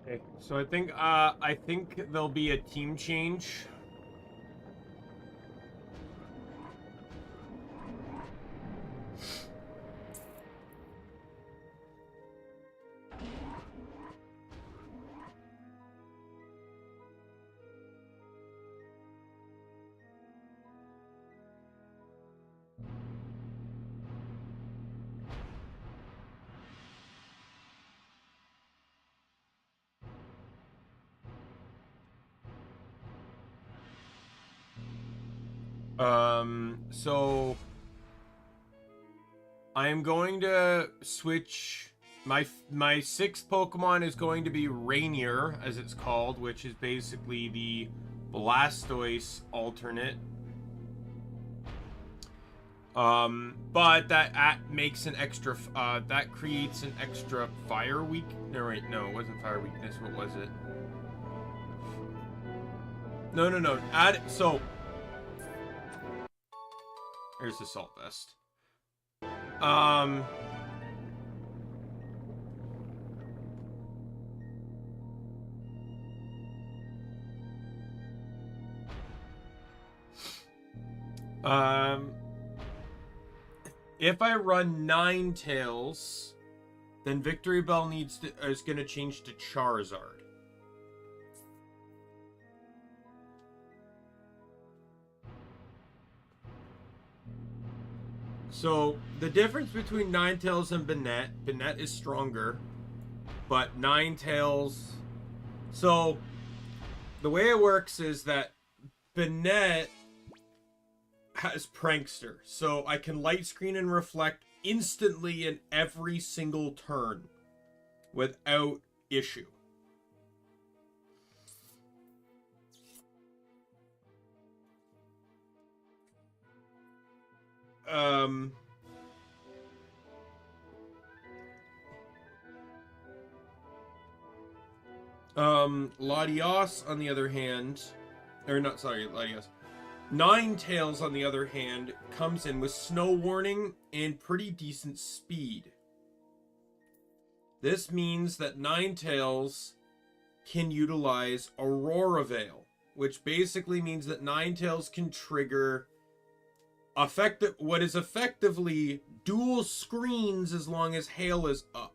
Okay, so I think there'll be a team change. So I am going to switch my sixth Pokemon is going to be Rainier, as it's called, which is basically the Blastoise alternate. But that makes an extra that creates an extra fire weak. No, wait, no, it wasn't fire weakness. What was it? No. Add so. Here's the Salt Vest. If I run Ninetales, then Victory Bell is going to change to Charizard. So, the difference between Ninetales and Banette is stronger, but Ninetales... So, the way it works is that Banette has Prankster, so I can Light Screen and Reflect instantly in every single turn without issue. Latios, on the other hand, or not, sorry, Latios. Ninetales, on the other hand, comes in with Snow Warning and pretty decent speed. This means that Ninetales can utilize Aurora Veil, which basically means that Ninetales can trigger what is effectively dual screens as long as Hail is up.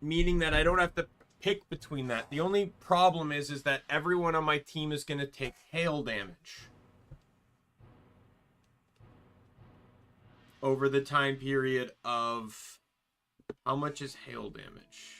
Meaning that I don't have to pick between that. The only problem is that everyone on my team is going to take hail damage over the time period of How much is hail damage?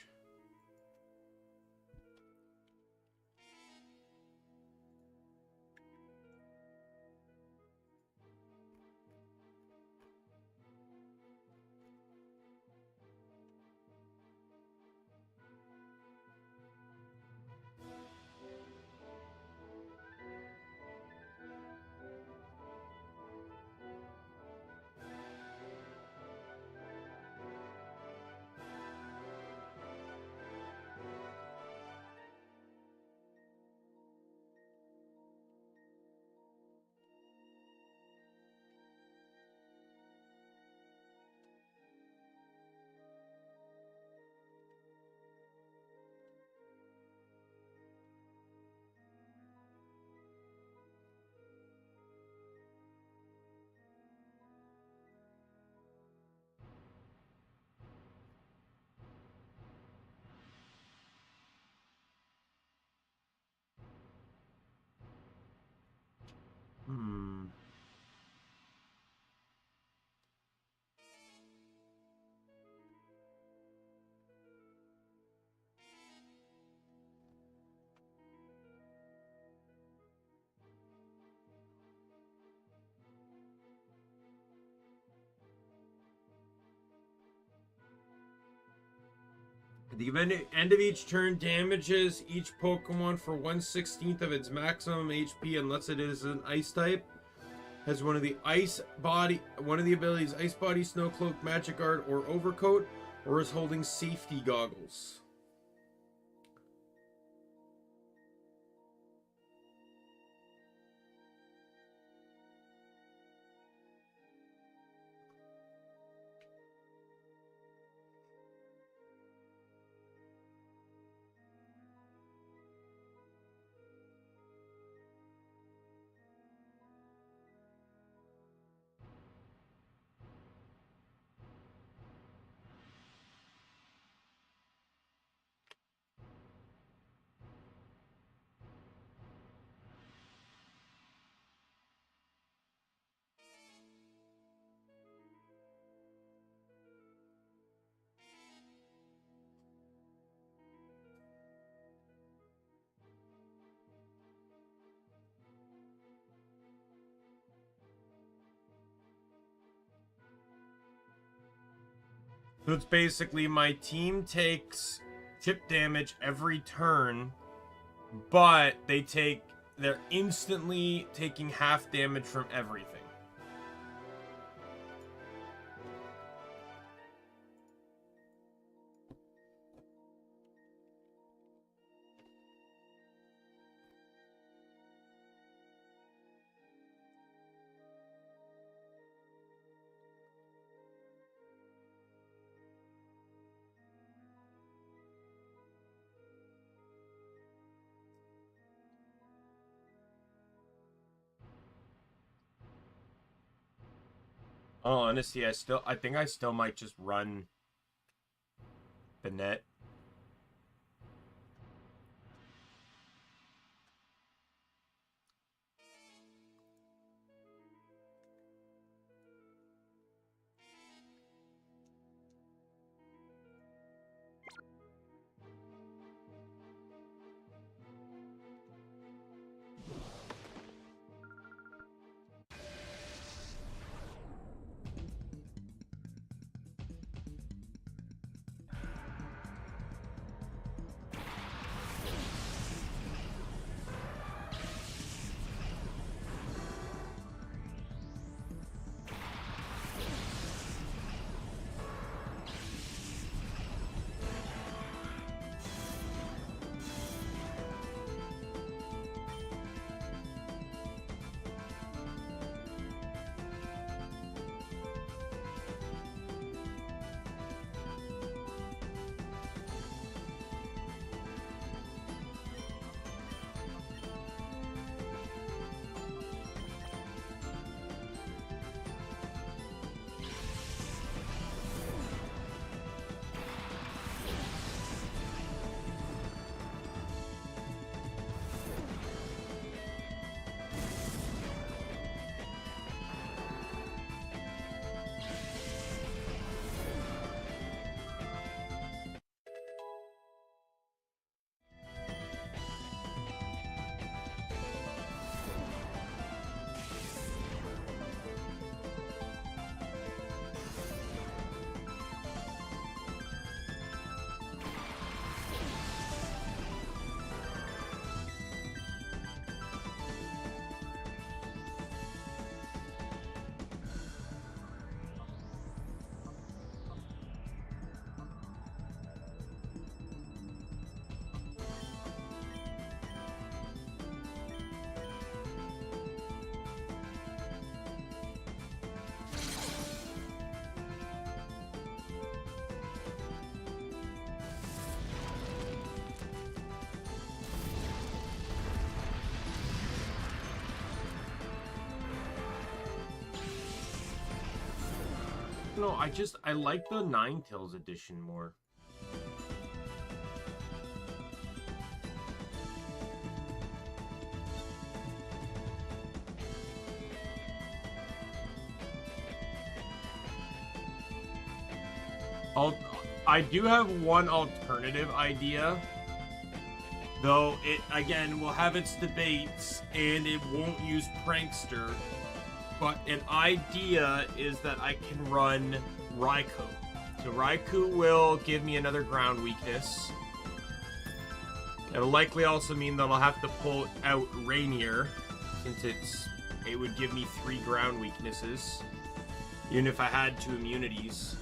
At the end of each turn, damages each Pokemon for 1/16 of its maximum HP unless it is an Ice type. Has one of the abilities Ice Body, Snow Cloak, Magic Guard, or Overcoat, or is holding safety goggles. So it's basically my team takes chip damage every turn, but they're instantly taking half damage from everything. Oh, honestly, I think I still might just run the net. know. I like the Ninetales edition more. I do have one alternative idea, though it, again, will have its debates, and it won't use Prankster, but an idea is that I can run Raikou. So Raikou will give me another ground weakness. It'll likely also mean that I'll have to pull out Rainier, since it would give me 3 ground weaknesses, even if I had 2 immunities.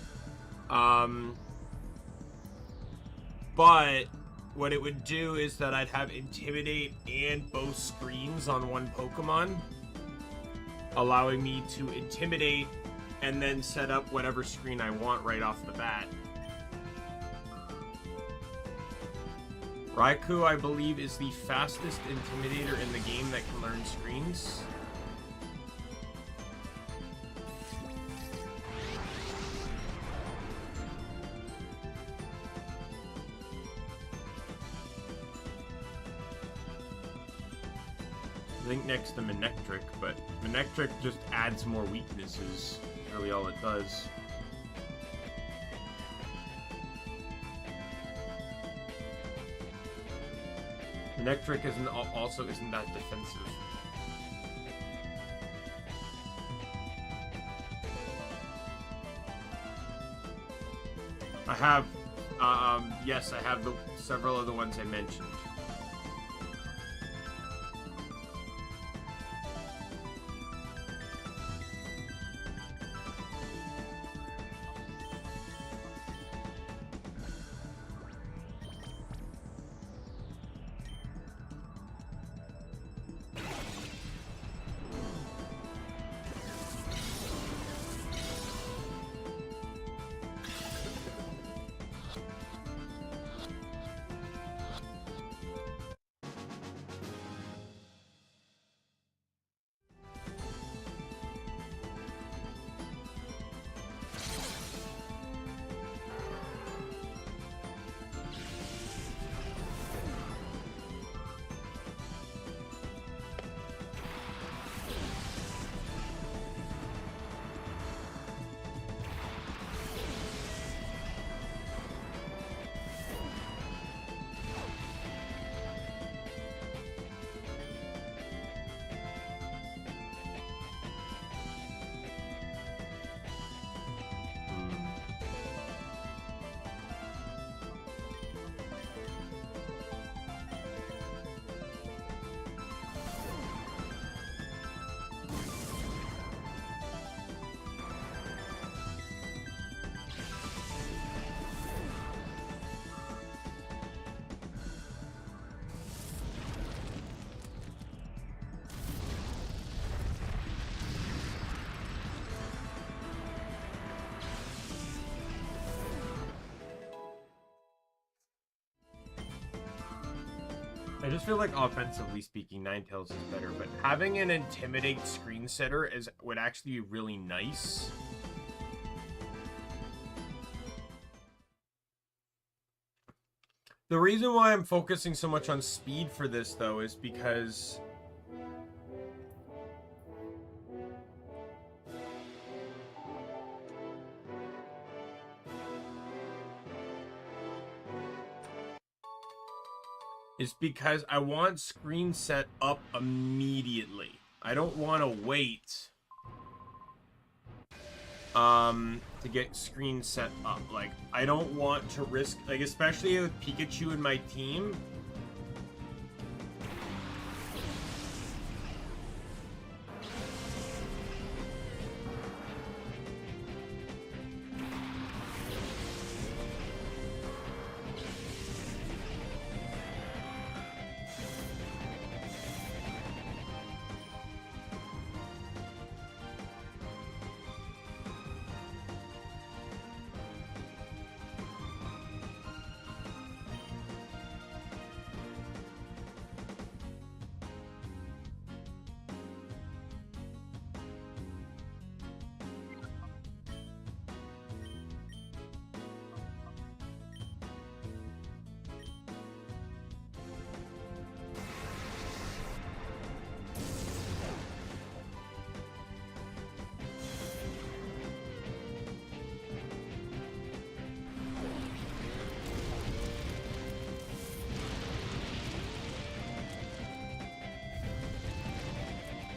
But what it would do is that I'd have Intimidate and both screens on one Pokemon, allowing me to Intimidate and then set up whatever screen I want right off the bat. Raikou, I believe, is the fastest Intimidator in the game that can learn screens. I think next to Manectric, but Manectric just adds more weaknesses. That's really all it does. Manectric also isn't that defensive. I have, yes, I have several of the ones I mentioned. I just feel like offensively speaking, Ninetales is better, but having an Intimidate screen setter would actually be really nice. The reason why I'm focusing so much on speed for this, though, is because I want screen set up immediately. I don't want to wait to get screen set up. Like, I don't want to risk, like, especially with Pikachu in my team.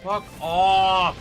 Fuck off!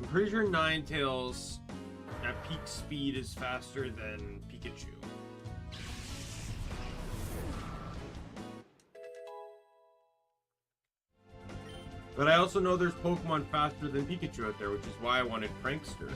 I'm pretty sure Ninetales at peak speed is faster than Pikachu. But I also know there's Pokemon faster than Pikachu out there, which is why I wanted Prankster.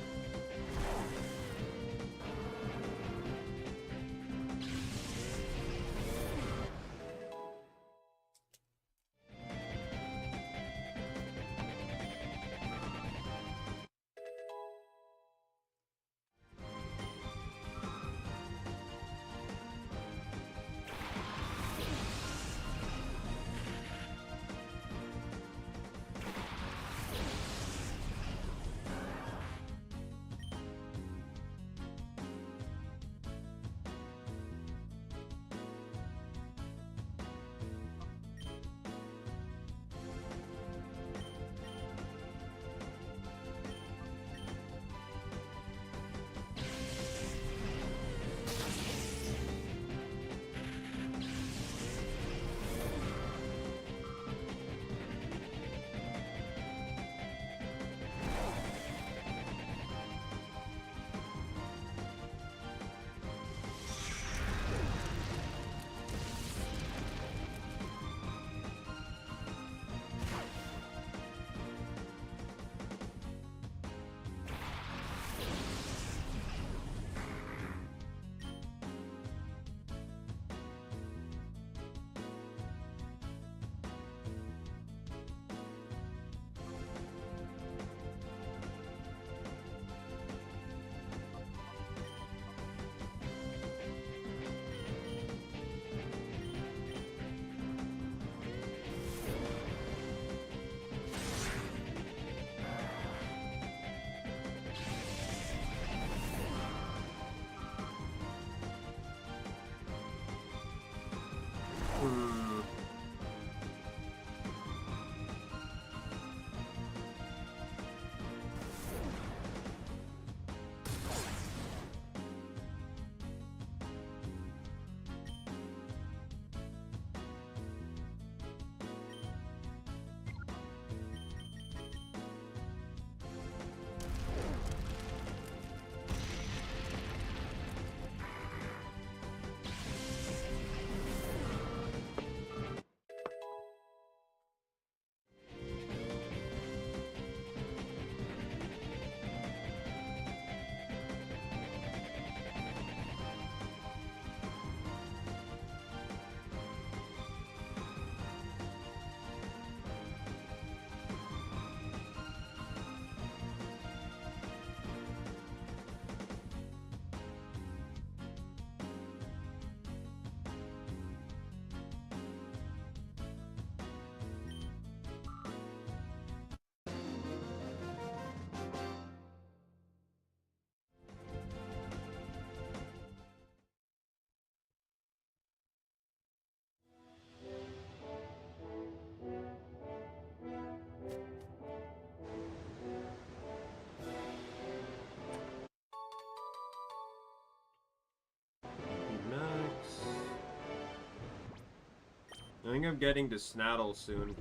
I think I'm getting to Snaddle soon.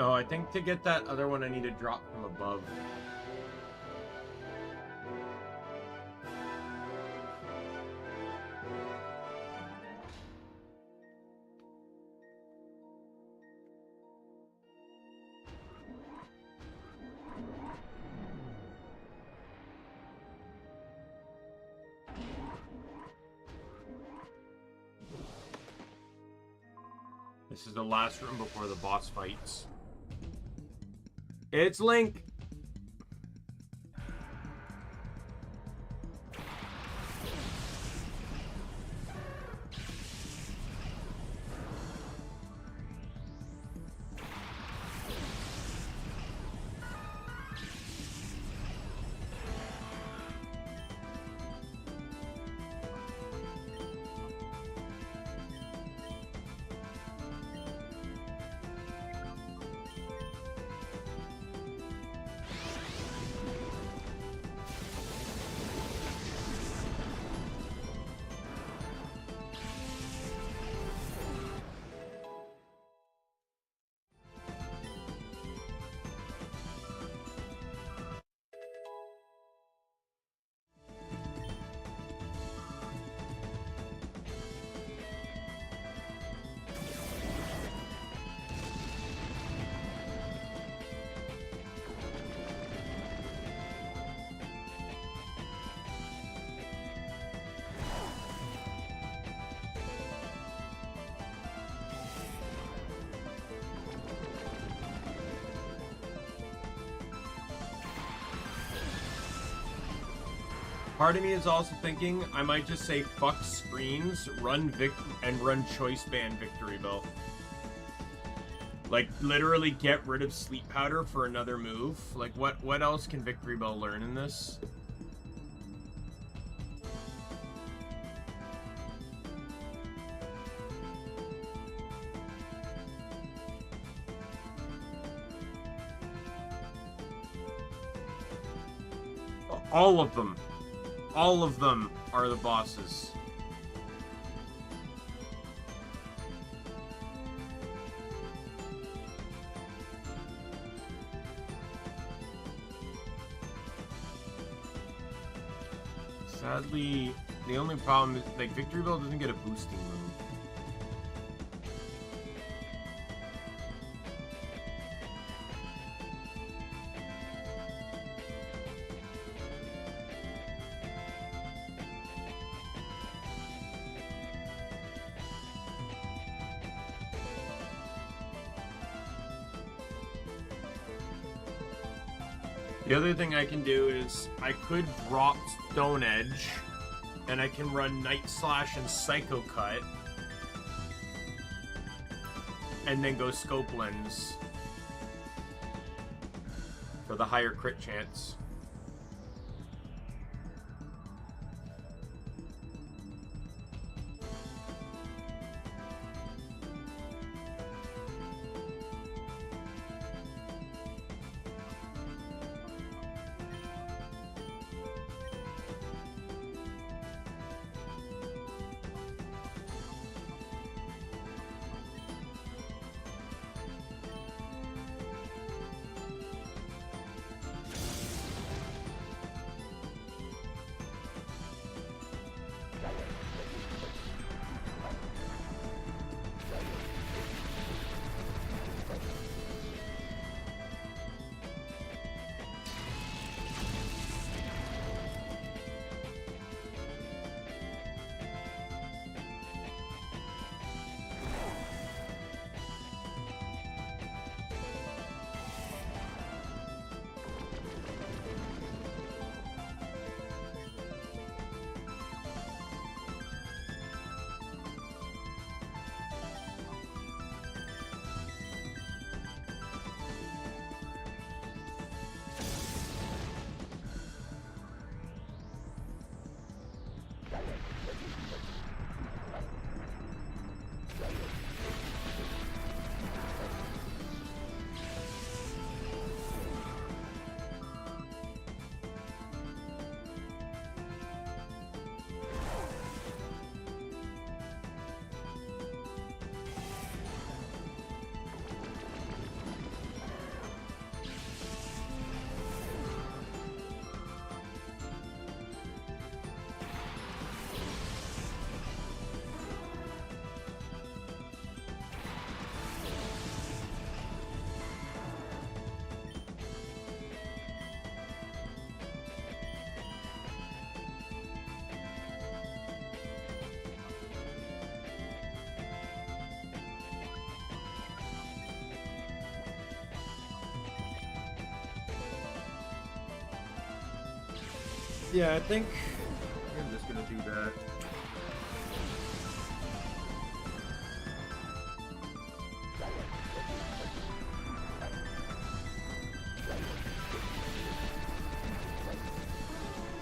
Oh, I think to get that other one, I need to drop from above. This is the last room before the boss fights. It's Link! Part of me is also thinking I might just say fuck screens, run choice band Victory Bell. Like, literally get rid of sleep powder for another move. Like, what else can Victory Bell learn in this? All of them. All of them are the bosses. Sadly, the only problem is, like, Victory Bell doesn't get a boosting move. The other thing I can do is I could drop Stone Edge, and I can run Night Slash and Psycho Cut, and then go Scope Lens for the higher crit chance. Yeah, I think I'm just gonna do that.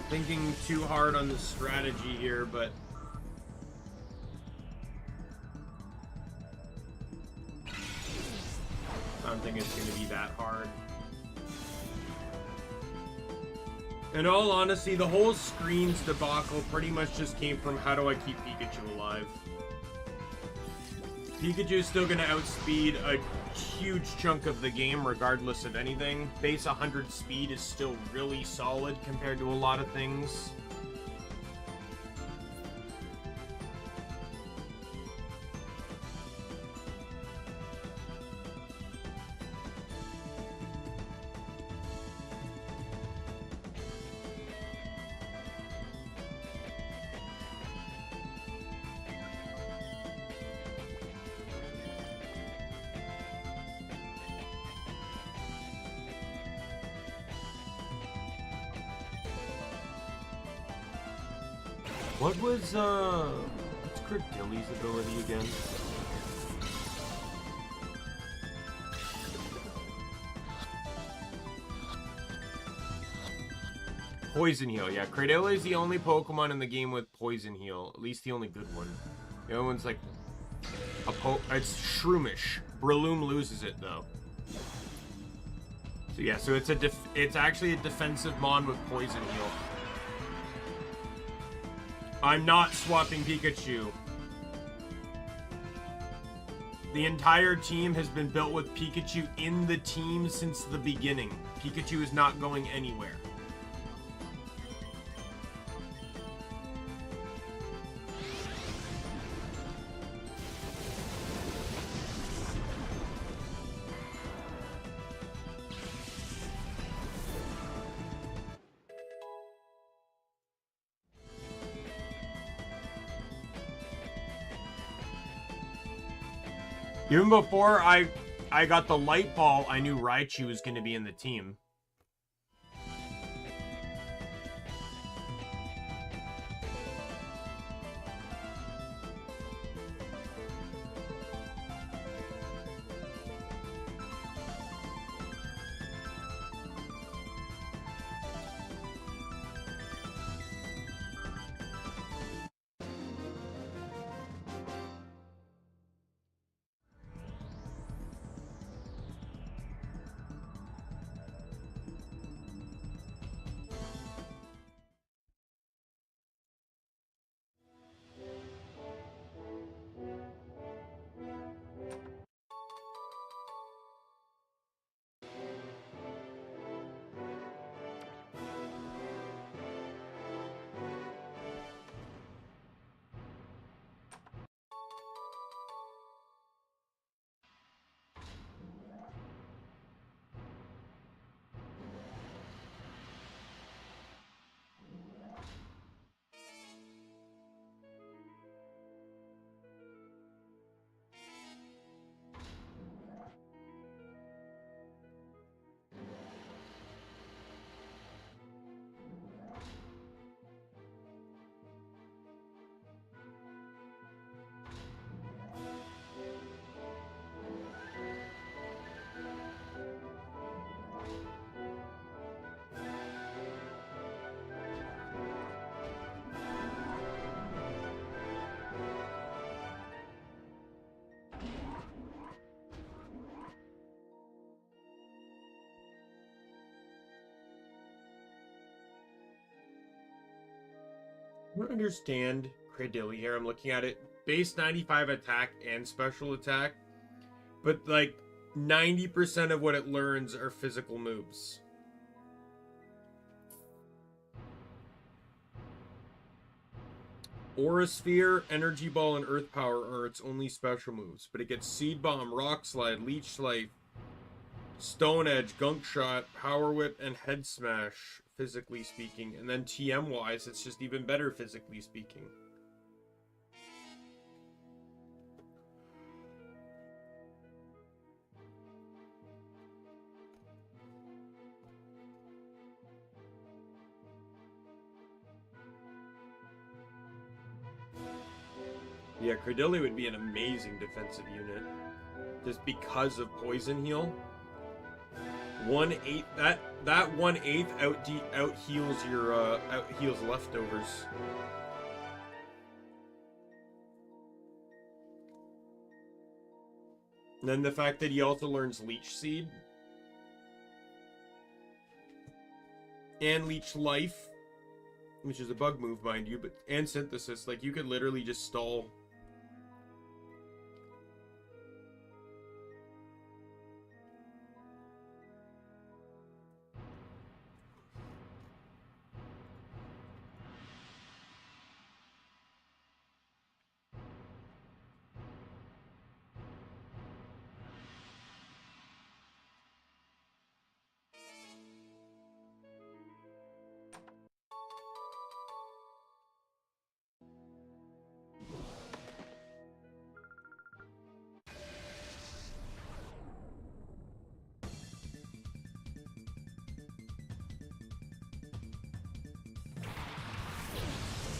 Thinking too hard on the strategy here, but I don't think it's gonna be that hard. In all honesty, the whole screens debacle pretty much just came from how do I keep Pikachu alive. Pikachu's still gonna outspeed a huge chunk of the game regardless of anything. Base 100 speed is still really solid compared to a lot of things. What was, what's Credilli's ability again? Poison Heal. Yeah, Cradilla is the only Pokemon in the game with Poison Heal. At least the only good one. The other one's like it's Shroomish. Breloom loses it though. So yeah, so it's actually a defensive mon with Poison Heal. I'm not swapping Pikachu. The entire team has been built with Pikachu in the team since the beginning. Pikachu is not going anywhere. Even before I got the light ball, I knew Raichu was going to be in the team. I don't understand Cradily here. I'm looking at it. Base 95 attack and special attack. But like 90% of what it learns are physical moves. Aura Sphere, Energy Ball, and Earth Power are its only special moves. But it gets Seed Bomb, Rock Slide, Leech Slide, Stone Edge, Gunk Shot, Power Whip, and Head Smash, physically speaking. And then TM-wise, it's just even better physically speaking. Yeah, Cradily would be an amazing defensive unit. Just because of Poison Heal. 1/8 that 1/8 out heals your out heals leftovers. And then the fact that he also learns Leech Seed and Leech Life, which is a bug move, mind you, but and Synthesis, like you could literally just stall.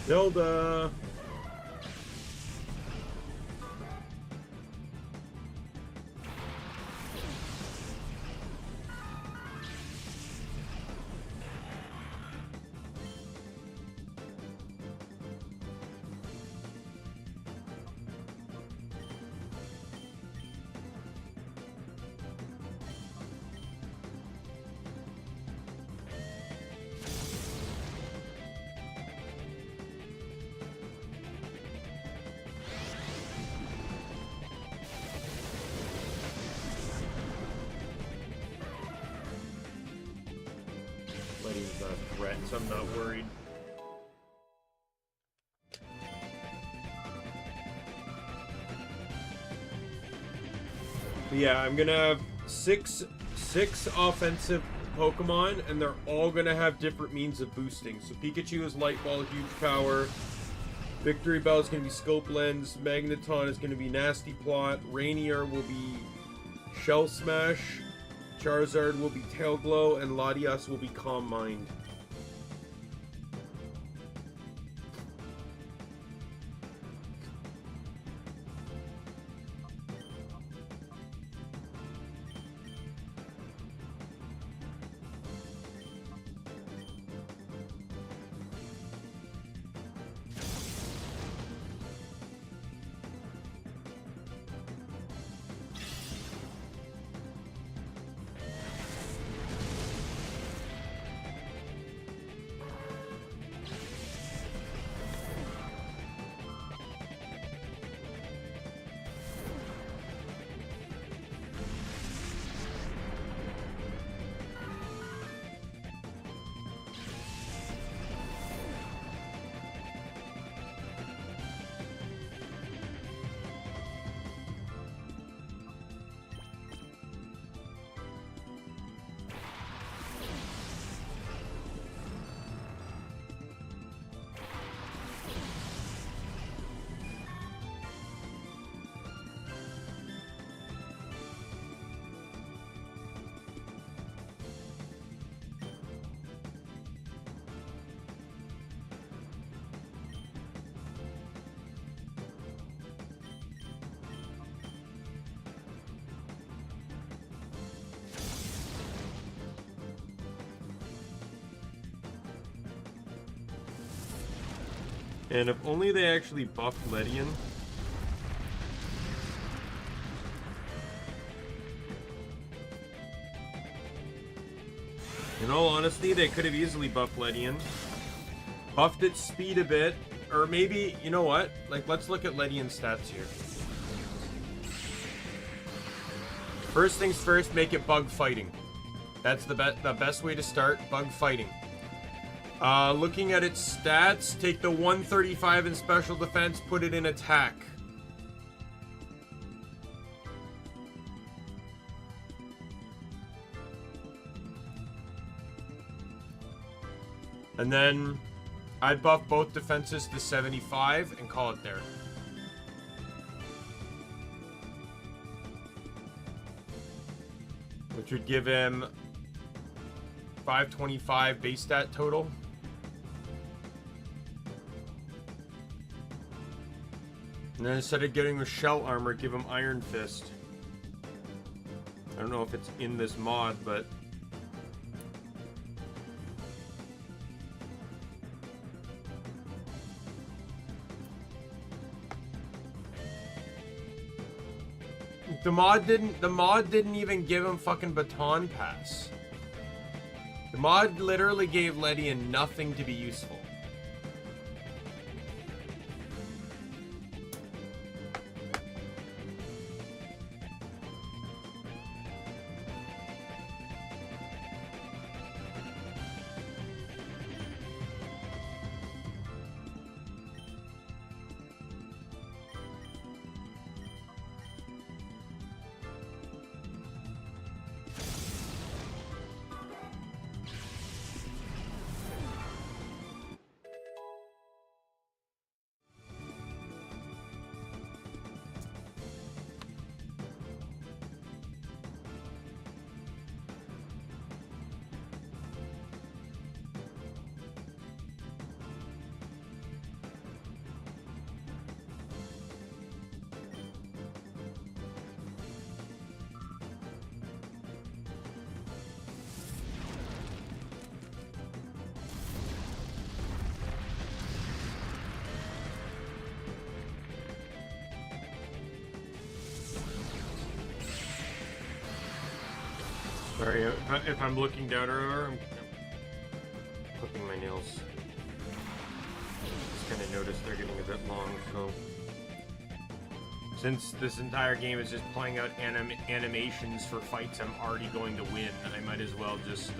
Zelda! not a threat, so I'm not worried. But yeah, I'm gonna have six offensive Pokemon, and they're all gonna have different means of boosting. So Pikachu is Light Ball, huge power. Victory Bell is gonna be Scope Lens. Magneton is gonna be Nasty Plot. Rainier will be Shell Smash. Charizard will be Tail Glow, and Latias will be Calm Mind. And if only they actually buffed Ledian. In all honesty, they could have easily buffed Ledian. Buffed its speed a bit. Or maybe, you know what? Like, let's look at Ledian's stats here. First things first, make it bug fighting. That's the best way to start, bug fighting. Looking at its stats, take the 135 in special defense, put it in attack. And then I'd buff both defenses to 75 and call it there. Which would give him 525 base stat total. And then instead of getting the shell armor, give him Iron Fist. I don't know if it's in this mod, but... The mod didn't even give him fucking Baton Pass. The mod literally gave Ledian nothing to be useful. Sorry, if I'm looking down or I'm clipping my nails. Just kind of noticed they're getting a bit long, so... Since this entire game is just playing out animations for fights I'm already going to win, I might as well just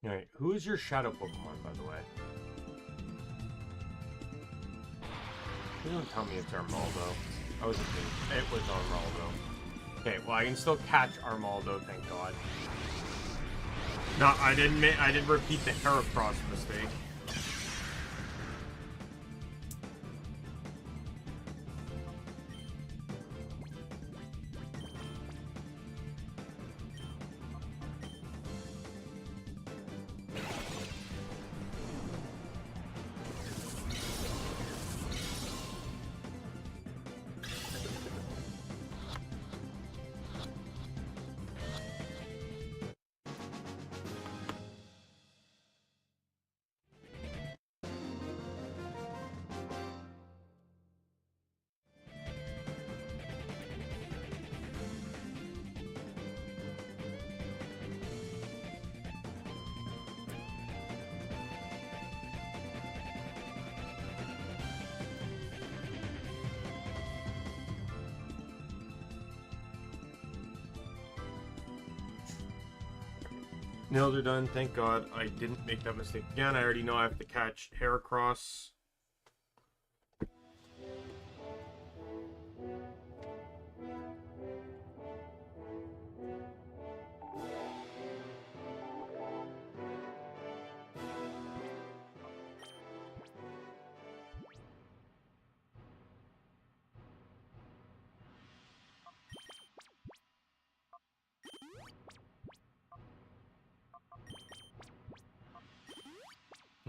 Alright, who is your shadow Pokemon, by the way? Please don't tell me it's Armaldo. I was thinking it was Armaldo. Okay, well I can still catch Armaldo, thank God. No, I didn't repeat the Heracross mistake. Nails are done. Thank God I didn't make that mistake again. I already know I have to catch Heracross.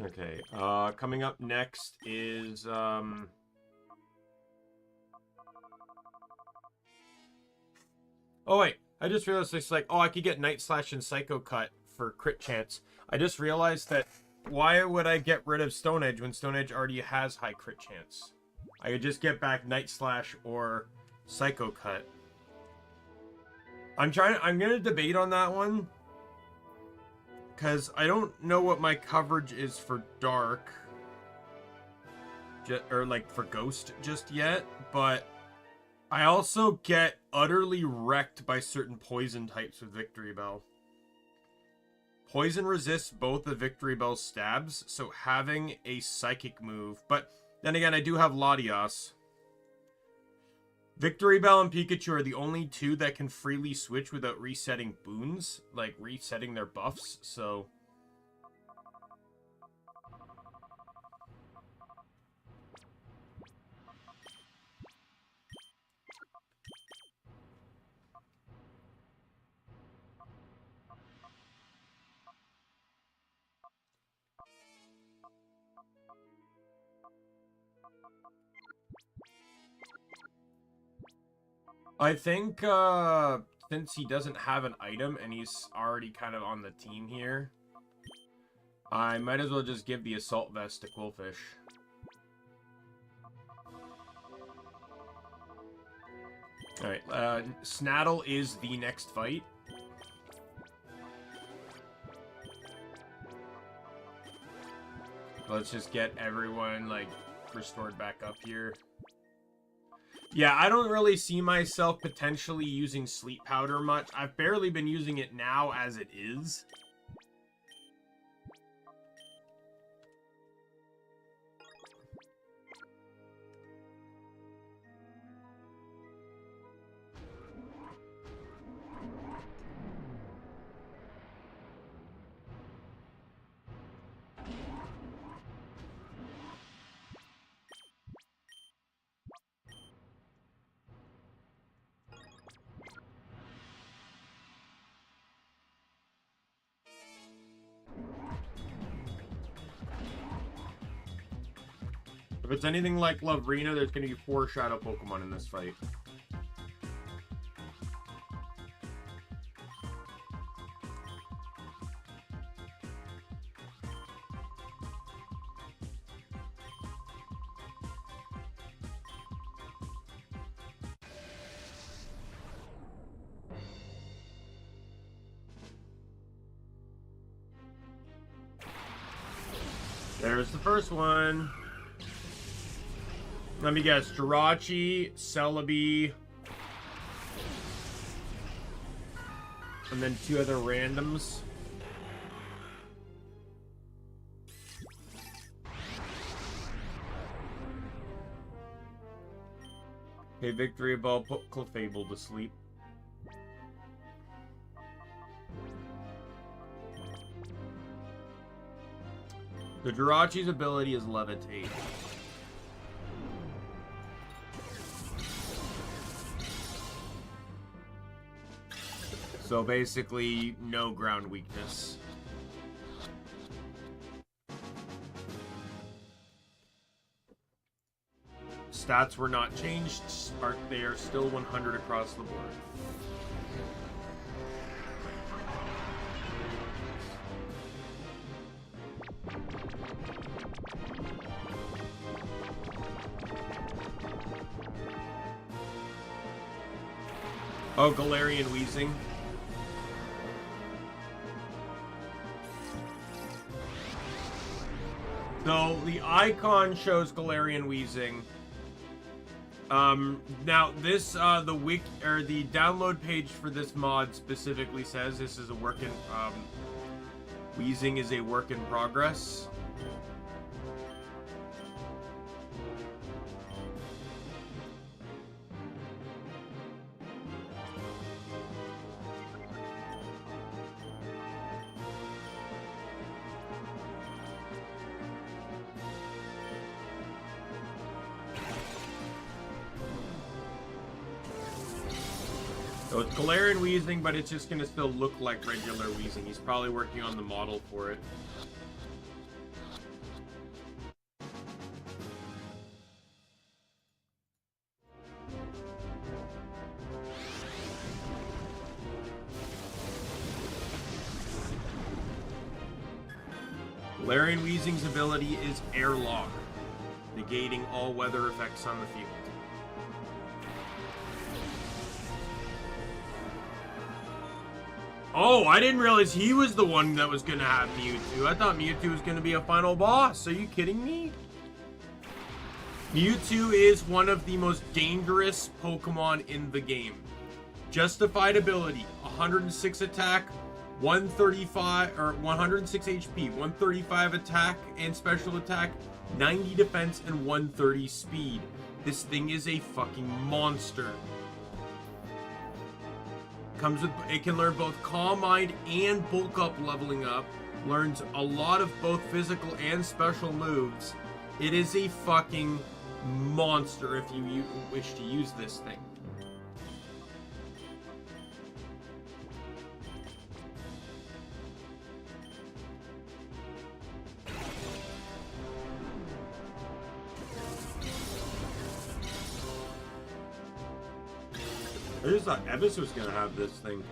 Okay, coming up next is, oh wait, I just realized it's like, oh, I could get Night Slash and Psycho Cut for crit chance. I just realized that, why would I get rid of Stone Edge when Stone Edge already has high crit chance? I could just get back Night Slash or Psycho Cut. I'm gonna debate on that one. Because I don't know what my coverage is for Dark. Or like for Ghost just yet. But I also get utterly wrecked by certain poison types with Victory Bell. Poison resists both the Victory Bell stabs. So having a psychic move. But then again, I do have Latias. Victory Bell and Pikachu are the only two that can freely switch without resetting boons, like resetting their buffs, so... I think, since he doesn't have an item and he's already kind of on the team here, I might as well just give the Assault Vest to Quillfish. Alright, Snaddle is the next fight. Let's just get everyone, like, restored back up here. Yeah, I don't really see myself potentially using Sleep Powder much. I've barely been using it now as it is. If it's anything like Lovrina, there's going to be 4 Shadow Pokemon in this fight. There's the first one. Let me guess. Jirachi, Celebi, and then 2 other randoms. Okay, victory ball, put Clefable to sleep. The Jirachi's ability is Levitate. So basically, no ground weakness. Stats were not changed. They are still 100 across the board. Oh, Galarian Wheezing. So the icon shows Galarian Wheezing. Now this the wiki or the download page for this mod specifically says this is a work in Wheezing is a work in progress. So it's Galarian Wheezing, but it's just going to still look like regular Wheezing. He's probably working on the model for it. Galarian Wheezing's ability is Airlock, negating all weather effects on the field. Oh, I didn't realize he was the one that was gonna have Mewtwo. I thought Mewtwo was gonna be a final boss. Are you kidding me? Mewtwo is one of the most dangerous Pokemon in the game. Justified ability, 106 attack, 135 or 106 HP, 135 attack and special attack, 90 defense and 130 speed. This thing is a fucking monster. Comes with, it can learn both Calm Mind and Bulk Up leveling up. Learns a lot of both physical and special moves. It is a fucking monster if you wish to use this thing. I just thought Evis was gonna have this thing.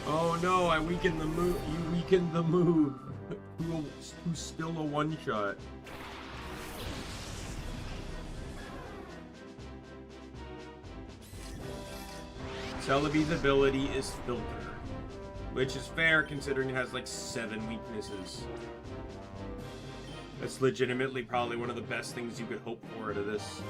Oh no, I weakened the move. You weakened the move. Who's still a one-shot. Celebi's ability is Filter, which is fair considering it has like 7 weaknesses. That's legitimately probably one of the best things you could hope for out of this.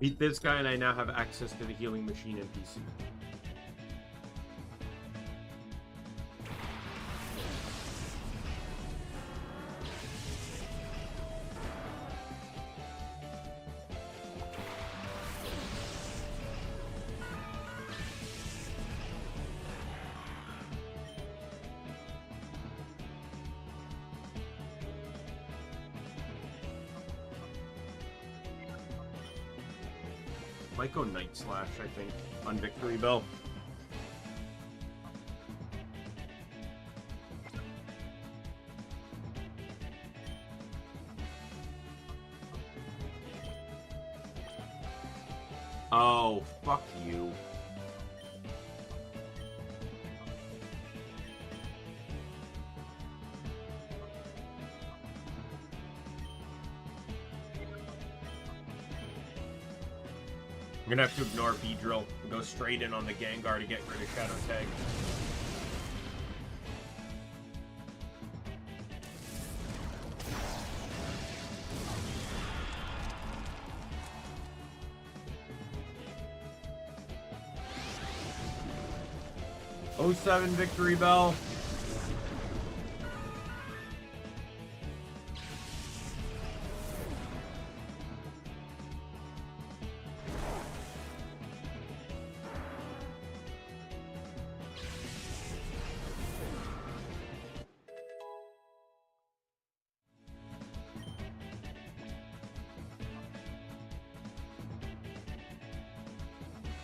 Beat this guy and I now have access to the healing machine NPC. Might go Night Slash, I think, on Victory Bell. Oh, fuck you. I'm gonna have to ignore B-Drill and go straight in on the Gengar to get rid of Shadow Tag. '07 Victory Bell.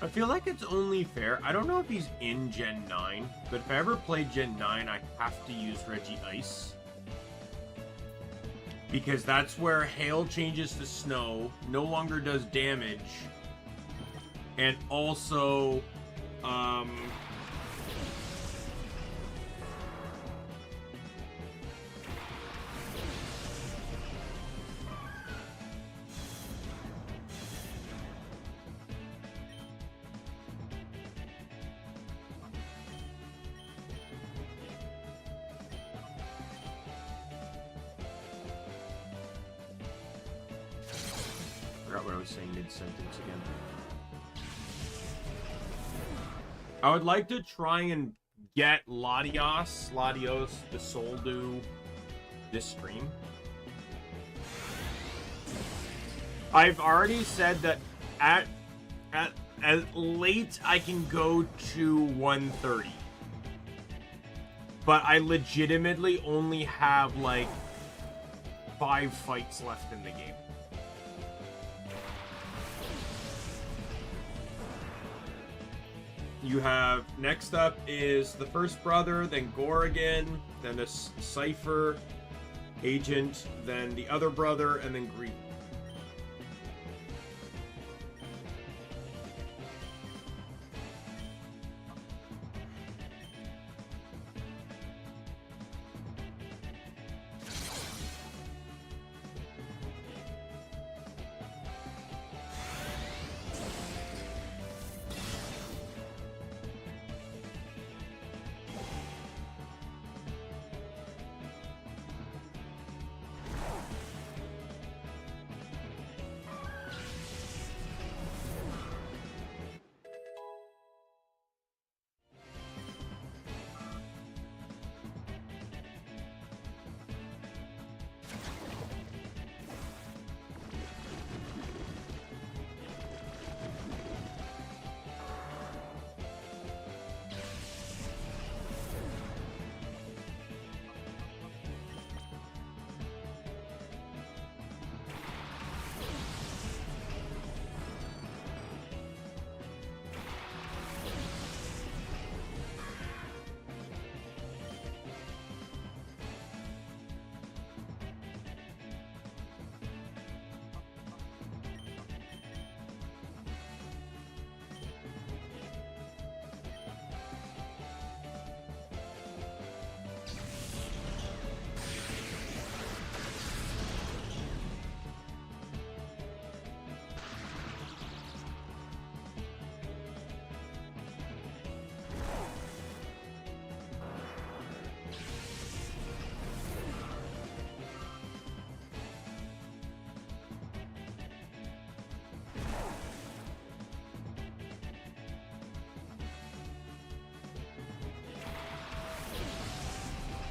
I feel like it's only fair. I don't know if he's in Gen 9, but if I ever play Gen 9, I have to use Reggie Ice. Because that's where Hail changes to Snow, no longer does damage, and also, I forgot what I was saying mid-sentence again. I would like to try and get Latios, the Soldu, this stream. I've already said that at late I can go to 130. But I legitimately only have like 5 fights left in the game. You have, next up is the first brother, then Gorgon, then the Cypher agent, then the other brother, and then Greed.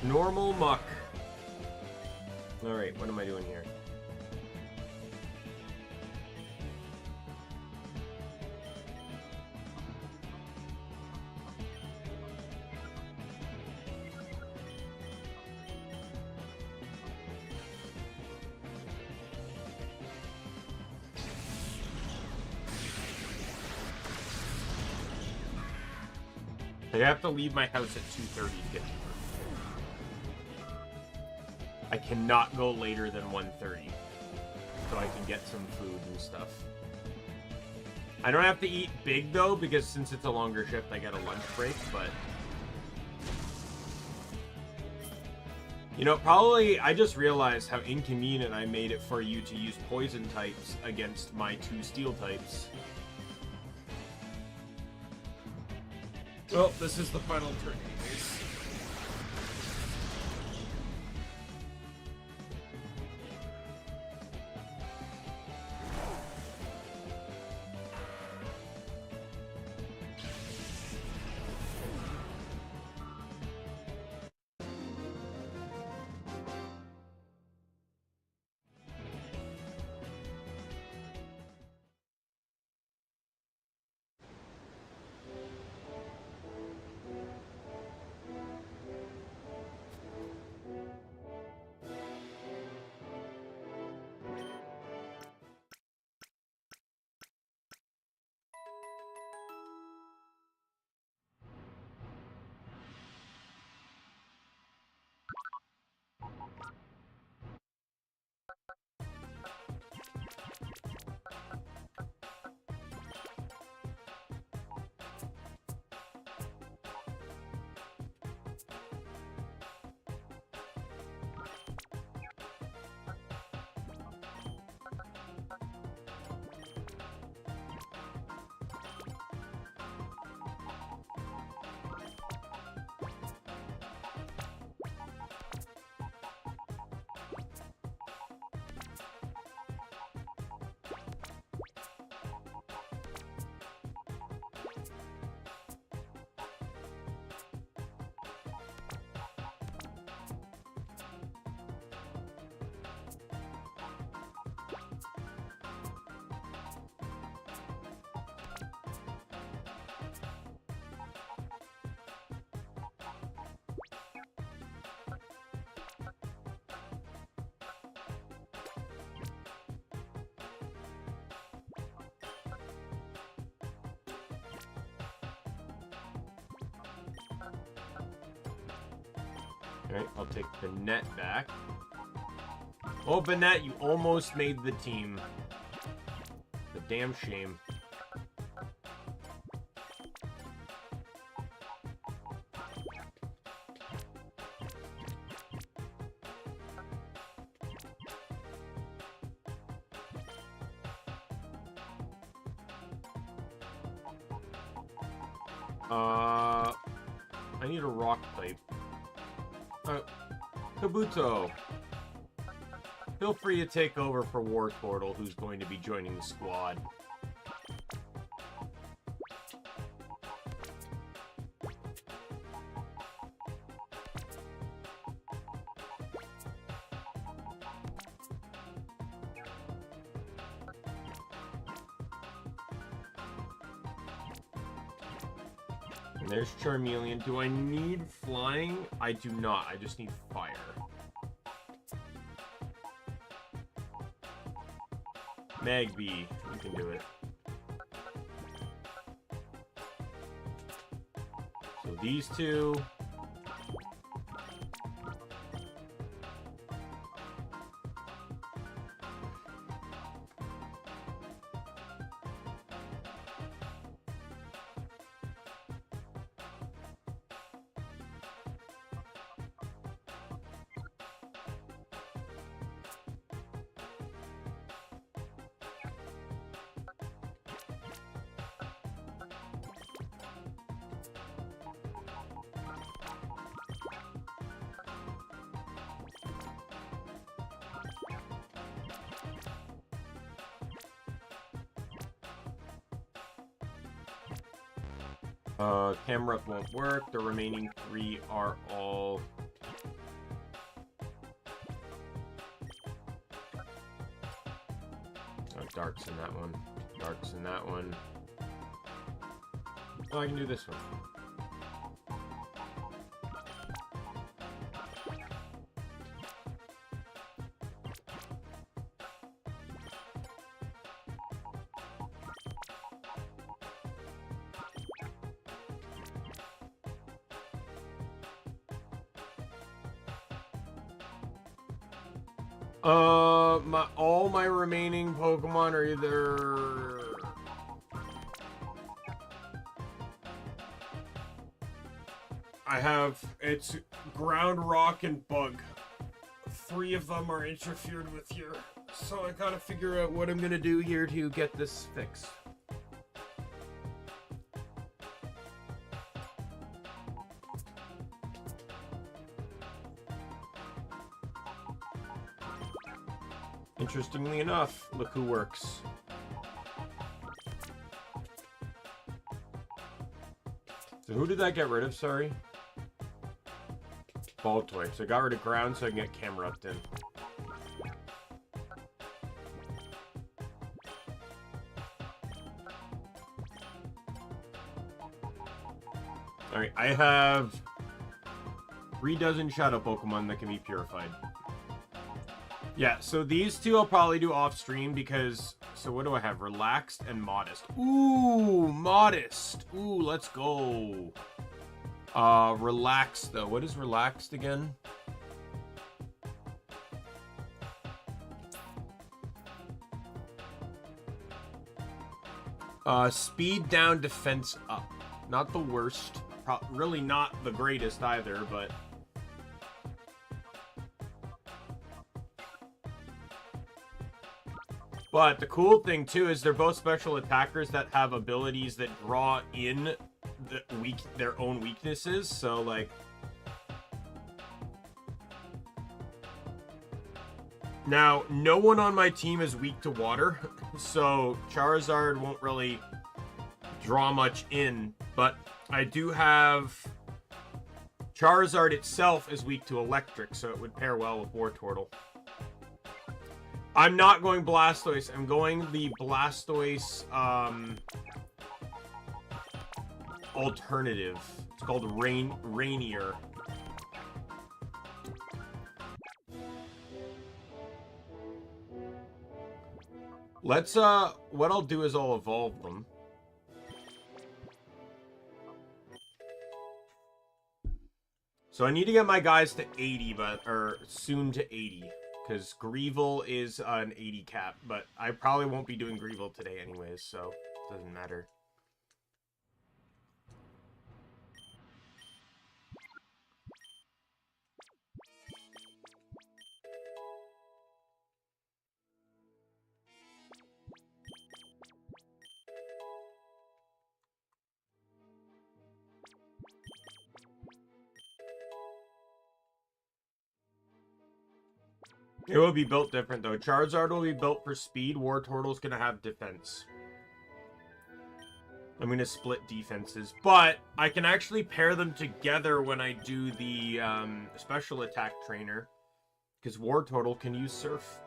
Normal muck. Alright, what am I doing here? I have to leave my house at 2:30 to get to work. I cannot go later than 1:30, so I can get some food and stuff. I don't have to eat big, though, because since it's a longer shift, I get a lunch break, but... You know, probably, I just realized how inconvenient I made it for you to use poison types against my 2 steel types. Well, this is the final turn anyways. Alright, I'll take the net back. Oh, Banette, you almost made the team. The damn shame. I need a rock type. Kabuto. Feel free to take over for War Turtle, who's going to be joining the squad. And there's Charmeleon. Do I need flying? I do not. I just need fire. Magby, you can do it. So these two. Camera won't work. The remaining 3 are all... Oh, darks in that one. Darks in that one. Oh, I can do this one. All my remaining Pokemon are either... it's Ground, Rock, and Bug. 3 of them are interfered with here. So I gotta figure out what I'm gonna do here to get this fixed. Interestingly enough, look who works. So who did that get rid of, sorry? Baltoy. So I got rid of Ground so I can get Camerupt in. Alright, I have 3 dozen Shadow Pokemon that can be purified. Yeah, so these 2 I'll probably do off stream because... So what do I have? Relaxed and Modest. Ooh, Modest. Ooh, let's go. Relaxed, though. What is Relaxed again? Speed down, defense up. Not the worst. Really not the greatest either, but... But the cool thing, too, is they're both special attackers that have abilities that draw in their own weaknesses. So, like... Now, no one on my team is weak to water, so Charizard won't really draw much in. But I do have... Charizard itself is weak to electric, so it would pair well with Wartortle. I'm not going Blastoise. I'm going the Blastoise alternative. It's called Rainier. Let's what I'll do is I'll evolve them. So I need to get my guys to 80, or soon to 80. Because Greevil is an 80 cap, but I probably won't be doing Greevil today anyways, so it doesn't matter. It will be built different, though. Charizard will be built for speed. Wartortle's going to have defense. I'm going to split defenses. But I can actually pair them together when I do the special attack trainer. Because Wartortle can use Surf.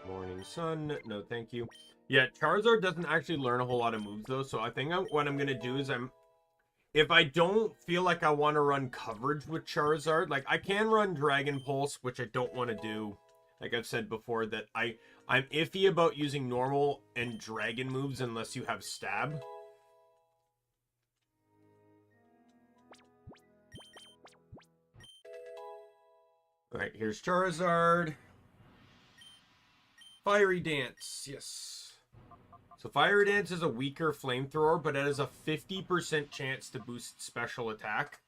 Morning Sun, no thank you. Yeah, Charizard doesn't actually learn a whole lot of moves though, so I think what I'm gonna do is if I don't feel like I want to run coverage with Charizard, like I can run Dragon Pulse, which I don't want to do. Like I've said before, that I'm iffy about using normal and dragon moves unless you have stab. Alright, here's Charizard. Fiery Dance, yes. So Fire Dance is a weaker flamethrower, but it has a 50% chance to boost special attack.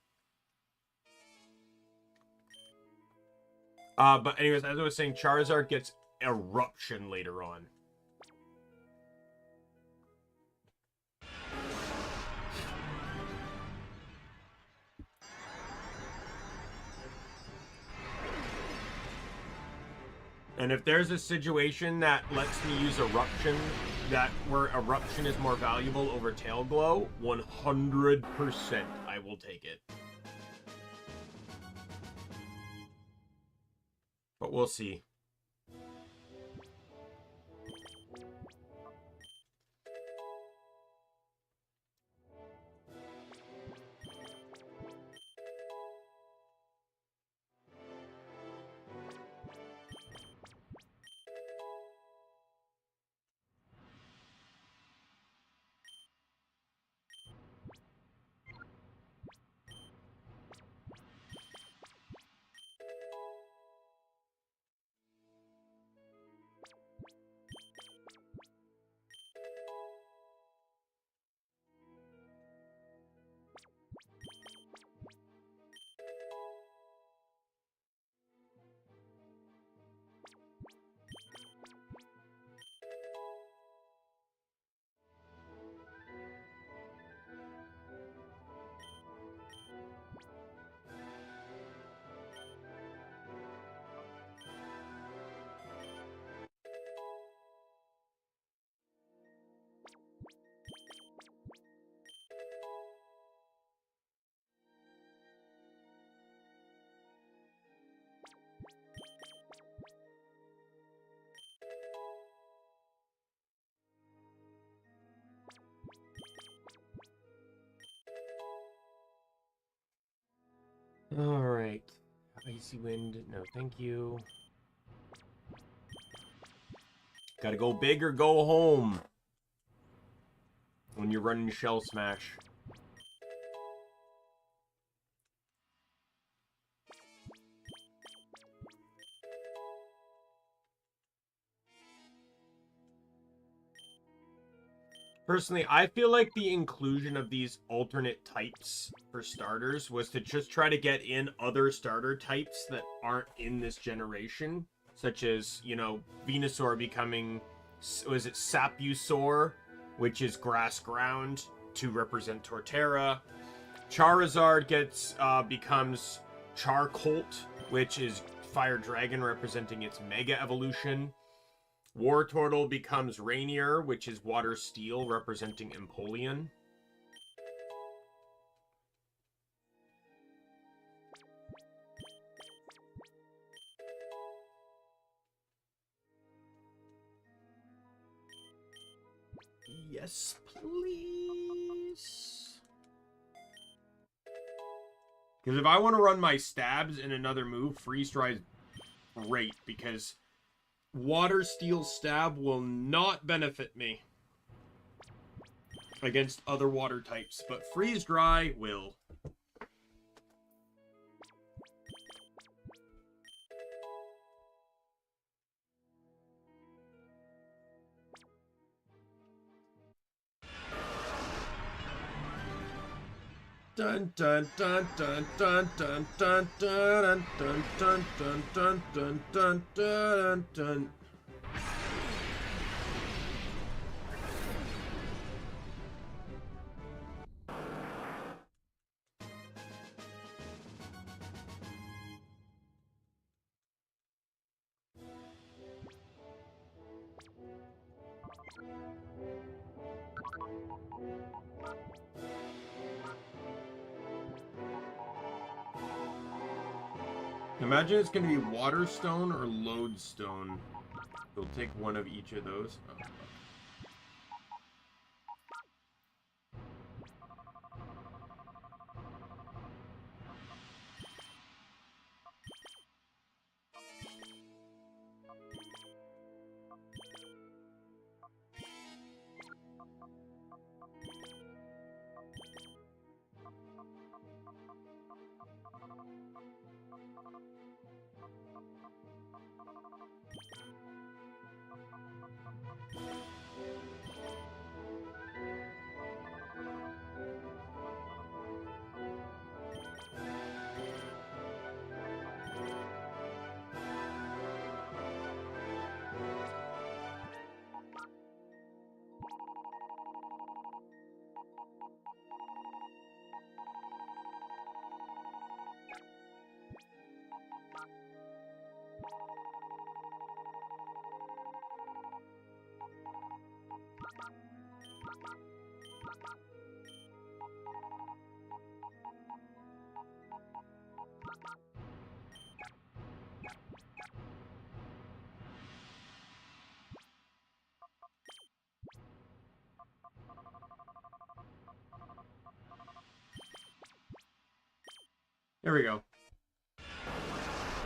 But anyways, as I was saying, Charizard gets Eruption later on. And if there's a situation that lets me use Eruption, where Eruption is more valuable over Tail Glow, 100% I will take it. But we'll see. Alright. Icy Wind, no thank you. Gotta go big or go home when you're running Shell Smash. Personally, I feel like the inclusion of these alternate types for starters was to just try to get in other starter types that aren't in this generation. Such as, you know, Venusaur becoming, was it Sapusaur, which is Grass Ground to represent Torterra. Charizard becomes Charcolt, which is Fire Dragon representing its Mega Evolution. Wartortle becomes Rainier, which is Water Steel, representing Empoleon. Yes, please. Because if I want to run my stabs in another move, Freeze Dry is great, because Water Steel Stab will not benefit me against other water types, but Freeze Dry will. Dun dun dun dun dun dun dun dun dun dun dun dun dun dun dun dun. Imagine it's going to be Waterstone or Lodestone. We'll take one of each of those. Oh. There we go.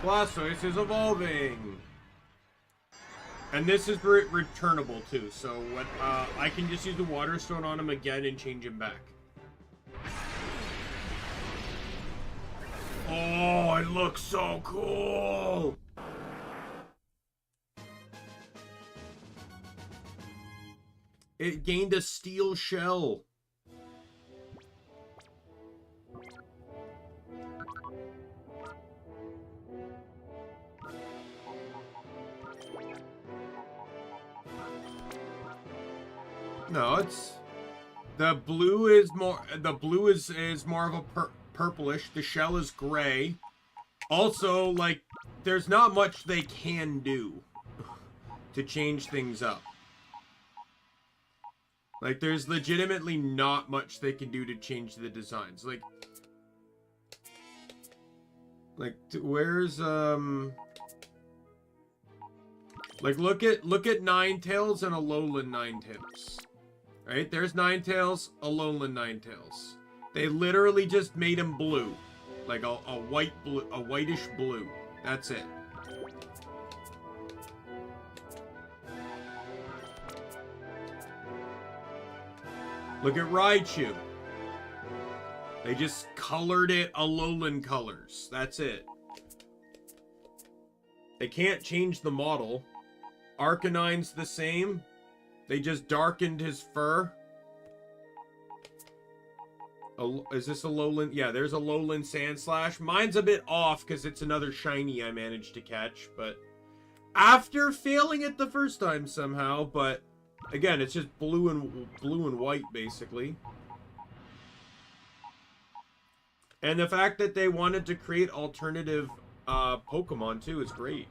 Blastoise is evolving. And this is returnable too, so what I can just use the Water Stone on him again and change him back. Oh, it looks so cool! It gained a steel shell. No, it's the blue is more more of a purplish. The shell is gray. Also, like, there's not much they can do to change things up. Like, there's legitimately not much they can do to change the designs. Like, where's like, look at Ninetales and Alolan Ninetales. Right? There's Ninetales, Alolan Ninetales. They literally just made him blue. Like a whitish blue. That's it. Look at Raichu. They just colored it Alolan colors. That's it. They can't change the model. Arcanine's the same. They just darkened his fur. Is this a Alolan? Yeah, there's a Alolan Sandslash. Mine's a bit off because it's another shiny I managed to catch, but after failing it the first time somehow, but again, it's just blue and white basically. And the fact that they wanted to create alternative Pokemon too is great.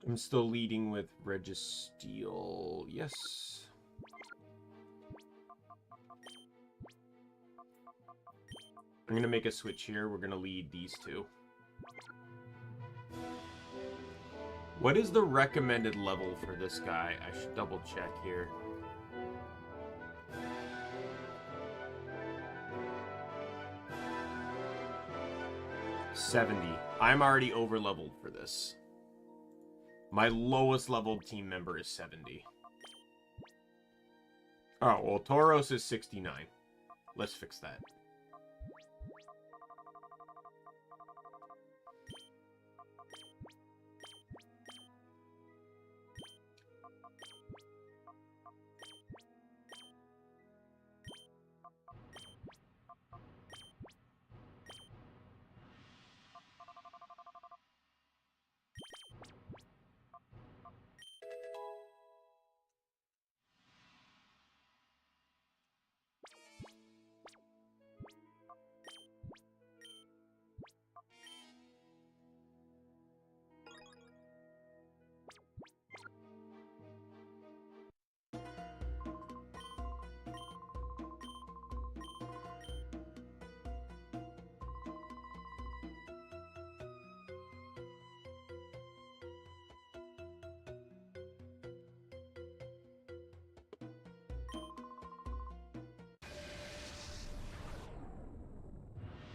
I'm still leading with Registeel. Yes. I'm gonna make a switch here. We're gonna lead these two. What is the recommended level for this guy? I should double check here. $70. I'm already over leveled for this. My lowest leveled team member is 70. Oh, well, Tauros is 69. Let's fix that.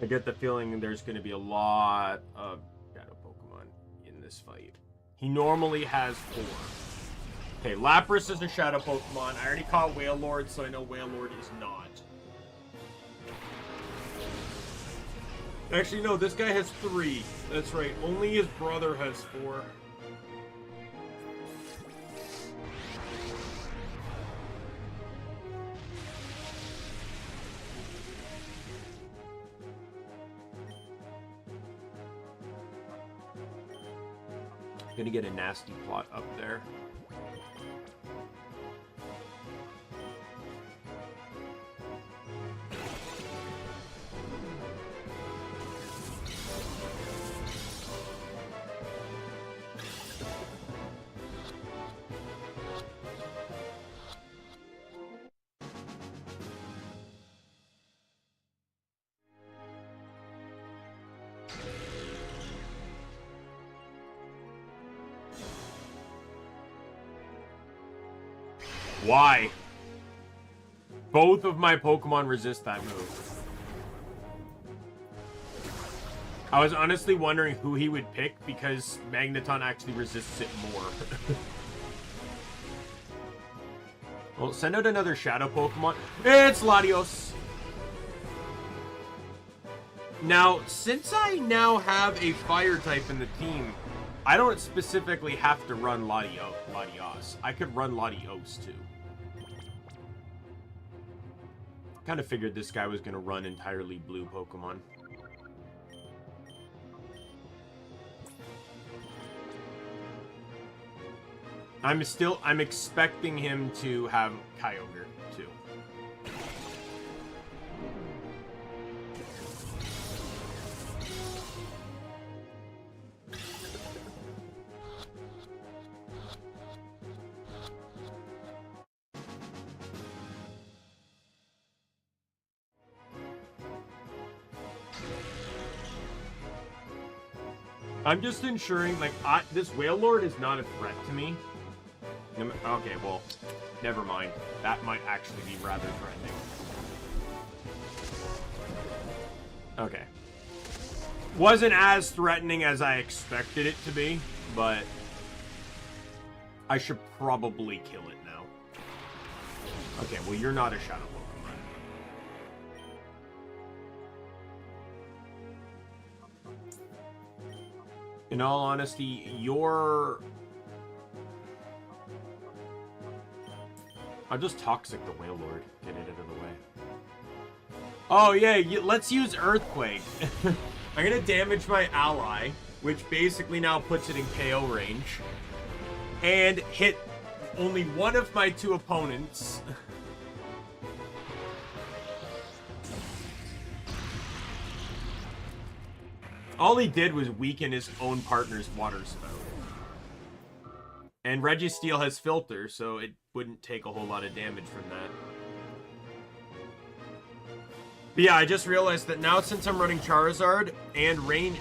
I get the feeling there's going to be a lot of shadow Pokemon in this fight. He normally has 4. Okay, Lapras is a shadow Pokemon. I already caught Wailord, so I know Wailord is not. Actually, no, this guy has 3. That's right. Only his brother has 4. Gonna get a nasty plot up there. Why? Both of my Pokemon resist that move. I was honestly wondering who he would pick because Magneton actually resists it more. Well, send out another Shadow Pokemon. It's Latios. Now, since I now have a Fire type in the team, I don't specifically have to run Latios. I could run Latios too. Kind of figured this guy was going to run entirely blue Pokemon. I'm expecting him to have Kyogre too. I'm just ensuring, like, this Wailord is not a threat to me. Okay, well, never mind. That might actually be rather threatening. Okay. Wasn't as threatening as I expected it to be, but I should probably kill it now. Okay, well, you're not a Shadow Pokemon. In all honesty, I'll just Toxic the Wailord. Get it out of the way. Oh, yeah, let's use Earthquake. I'm gonna damage my ally, which basically now puts it in KO range. And hit only one of my 2 opponents. All he did was weaken his own partner's water spout. And Registeel has Filter, so it wouldn't take a whole lot of damage from that. But yeah, I just realized that now since I'm running Charizard and Rainier,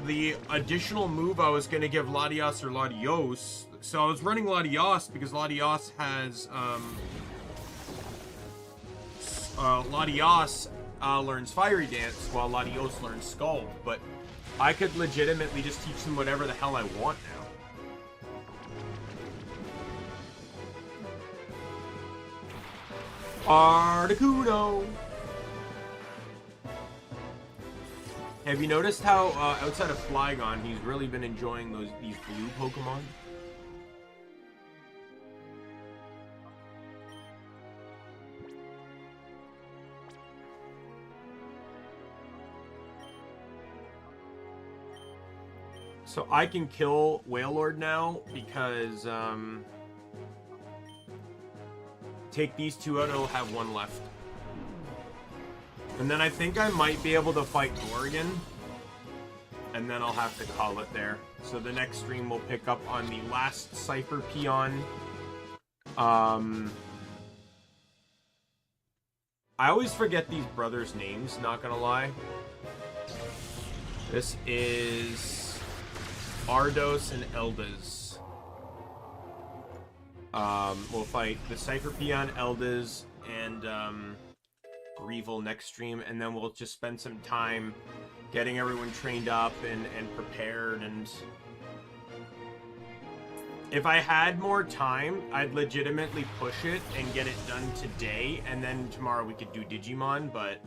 the additional move I was going to give Latios or Latios, so I was running Latios because Latios has, Latios learns Fiery Dance while Latios learns Scald, but I could legitimately just teach them whatever the hell I want now. Articuno! Have you noticed how, outside of Flygon, he's really been enjoying these blue Pokemon? So I can kill Wailord now because, take these 2 out, I'll have 1 left. And then I think I might be able to fight Gorgon. And then I'll have to call it there. So the next stream will pick up on the last Cypher Peon. I always forget these brothers' names, not gonna lie. This is Ardos and Eldaz. We'll fight the Cypher Peon, Eldaz, and Greevil next stream, and then we'll just spend some time getting everyone trained up and prepared. And if I had more time, I'd legitimately push it and get it done today, and then tomorrow we could do Digimon, but...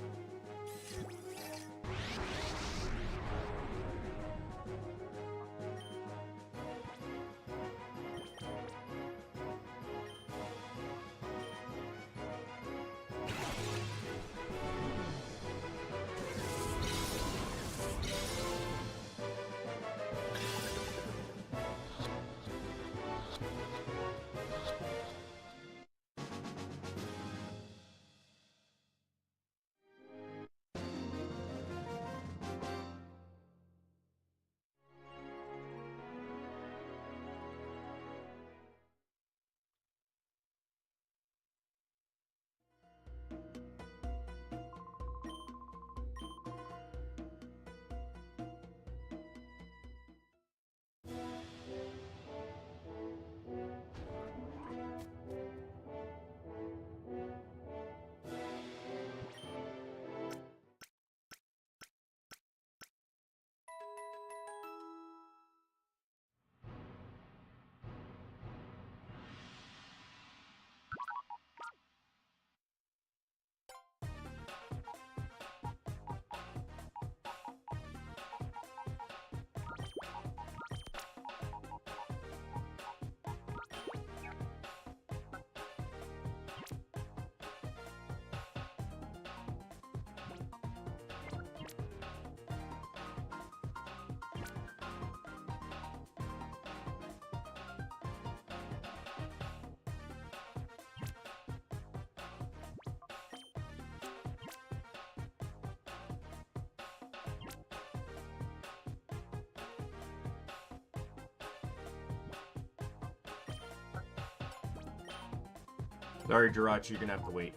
Sorry, Jirachi, you're gonna have to wait.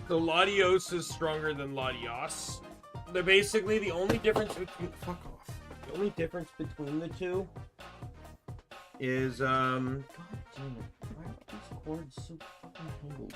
So Latios is stronger than Latios. They're basically the only difference between... Fuck off. The only difference between the two is, God damn it. Why are these cords so fucking tangled?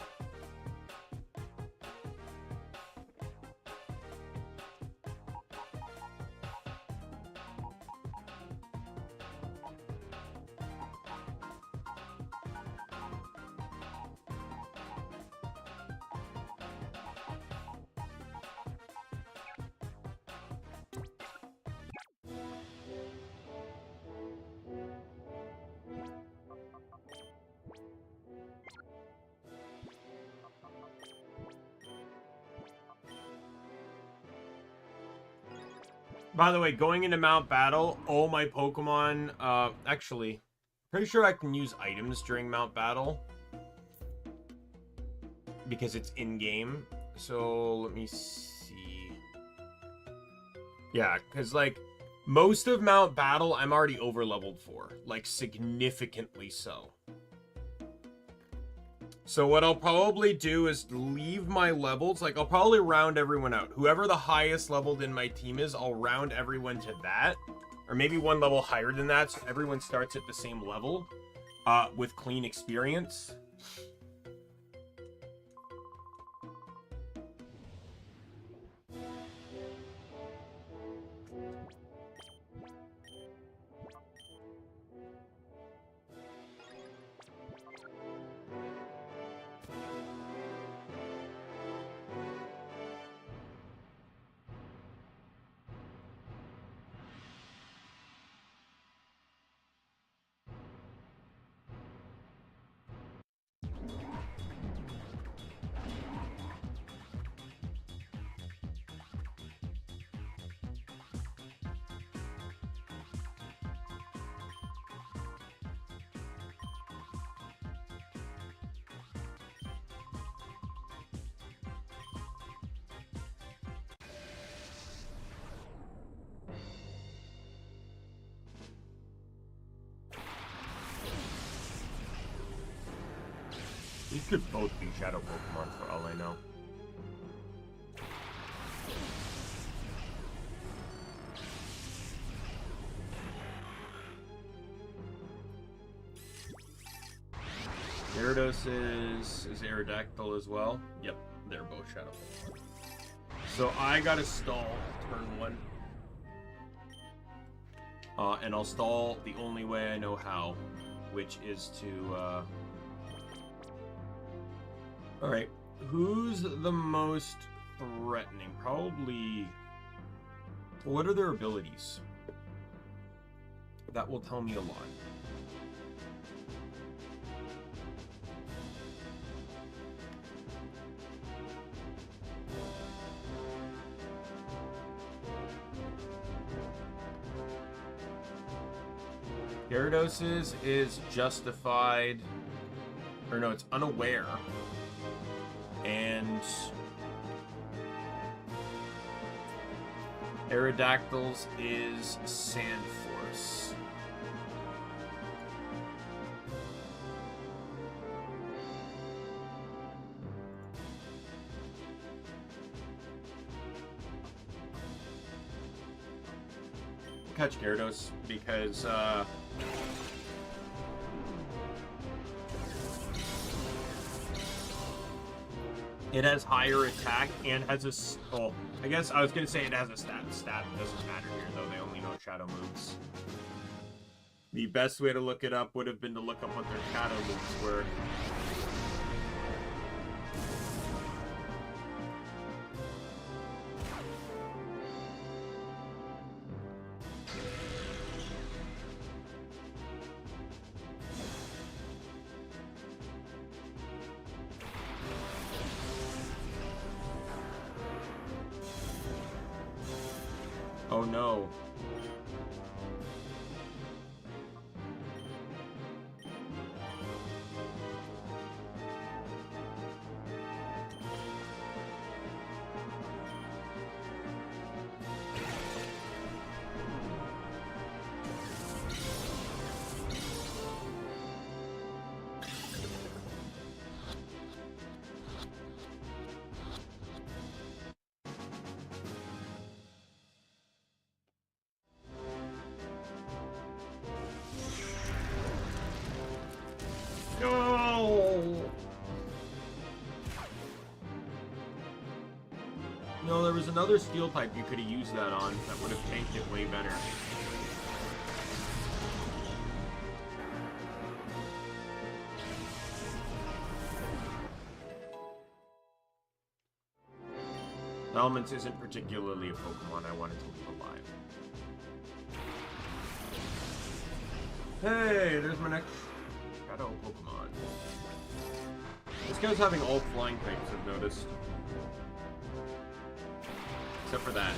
By the way, going into Mount Battle, all my Pokemon, actually, pretty sure I can use items during Mount Battle. Because it's in-game. So, let me see. Yeah, because, like, most of Mount Battle, I'm already over-leveled for. Like, significantly so. So what I'll probably do is leave my levels, like I'll probably round everyone out. Whoever the highest leveled in my team is, I'll round everyone to that. Or maybe one level higher than that, so everyone starts at the same level with clean experience. These could both be Shadow Pokemon for all I know. Gyarados is Aerodactyl as well. Yep, they're both Shadow. So I gotta stall turn 1. And I'll stall the only way I know how, which is to, Alright, who's the most threatening? Probably... What are their abilities? That will tell me a lot. Gyarados' is justified, or no, it's unaware, and Aerodactyl's is Sand Force. We'll catch Gyarados because, it has higher attack and has a... Oh, I guess I was going to say it has a stat. Stat doesn't matter here, though. They only know shadow moves. The best way to look it up would have been to look up what their shadow moves were. Oh no. No, there was another steel type you could have used that on that would have tanked it way better. Elements isn't particularly a Pokemon I wanted to leave alive. Hey, there's my next shadow Pokemon. This guy's having all flying types, I've noticed. Except for that.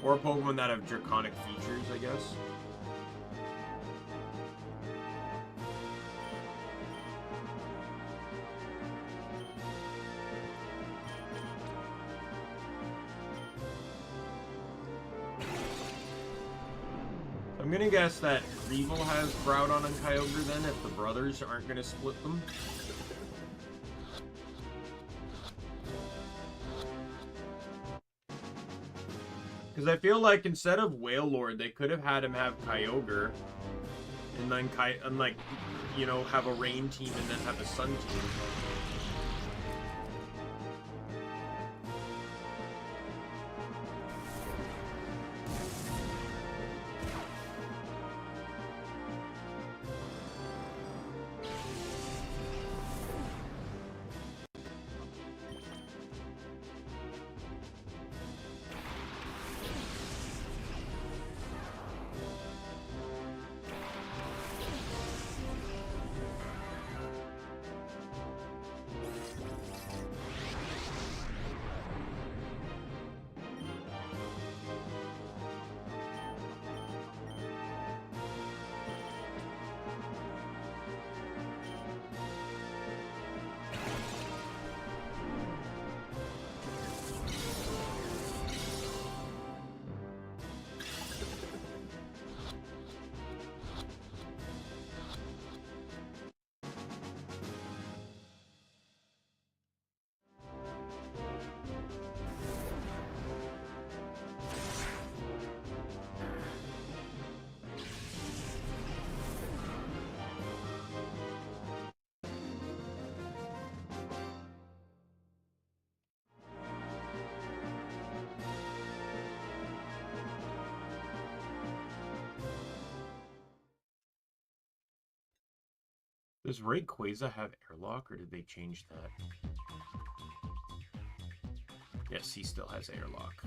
Or Pokemon that have draconic features, I guess. I'm gonna guess that Greevil has Groudon and Kyogre then, if the brothers aren't gonna split them. Because I feel like instead of Wailord, they could have had him have Kyogre, and then like, you know, have a Rain team and then have a Sun team. Does Rayquaza have airlock, or did they change that? Yes, he still has airlock.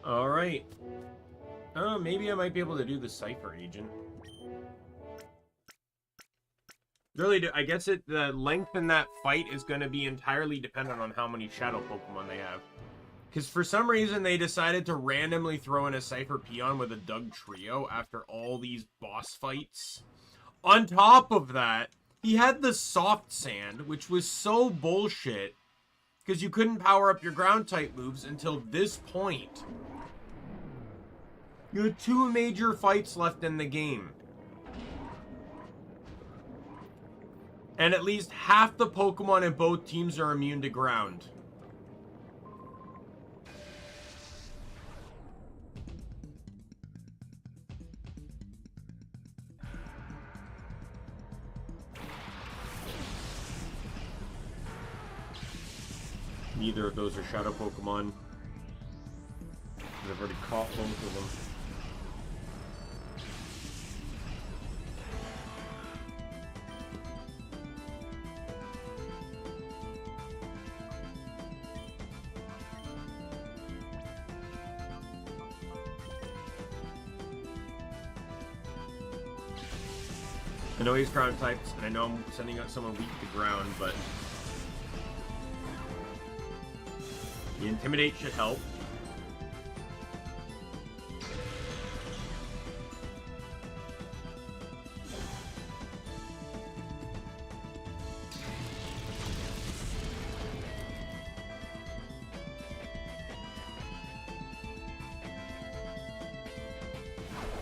Alright. Oh, maybe I might be able to do the Cypher Agent. Really, I guess the length in that fight is going to be entirely dependent on how many Shadow Pokemon they have. Because for some reason, they decided to randomly throw in a Cypher Peon with a Doug Trio after all these boss fights. On top of that, he had the Soft Sand, which was so bullshit. Because you couldn't power up your Ground-type moves until this point. You had 2 major fights left in the game. And at least half the Pokemon in both teams are immune to ground. Neither of those are Shadow Pokemon. I've already caught both of them. I know he's ground types, and I know I'm sending out someone weak to ground, but the Intimidate should help.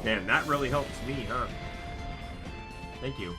Damn, that really helps me, huh? Thank you.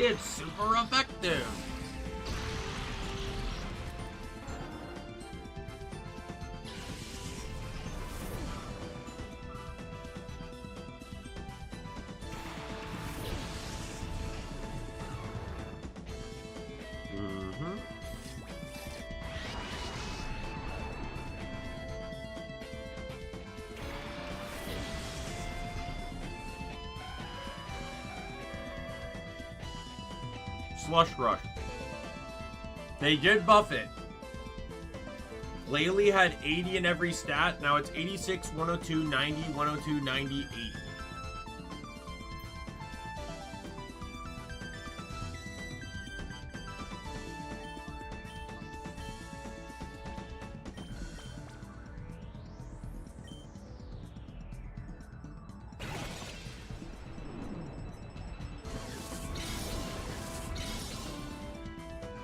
It's super effective! Slush Rush. They did buff it. Laylee had 80 in every stat. Now it's 86, 102, 90, 102, 98.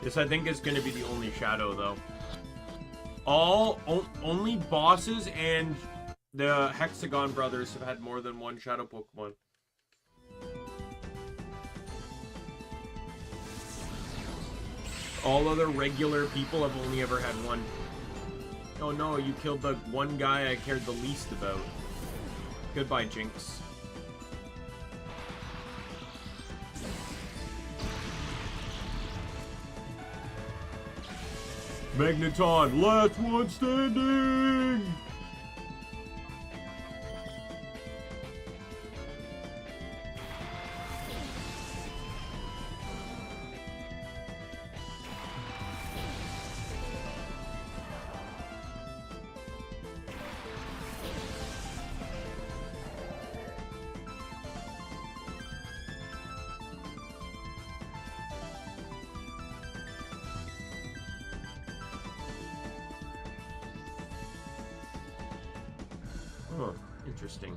This, I think, is going to be the only Shadow, though. Only bosses and the Hexagon brothers have had more than one Shadow Pokemon. All other regular people have only ever had one. Oh no, you killed the one guy I cared the least about. Goodbye, Jinx. Magneton, last one standing! Huh, interesting.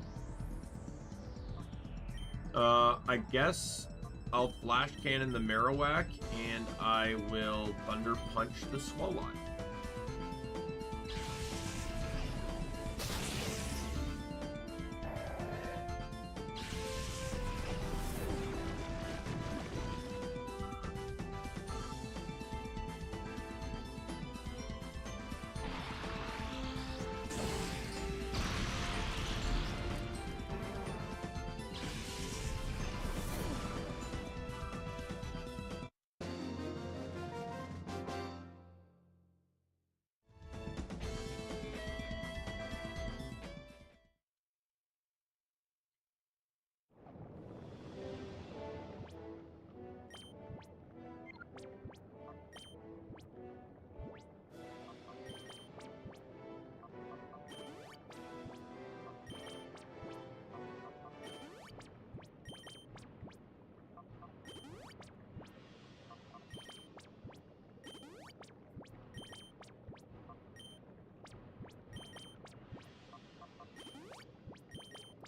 I guess I'll flash cannon the Marowak, and I will thunder punch the Swalot.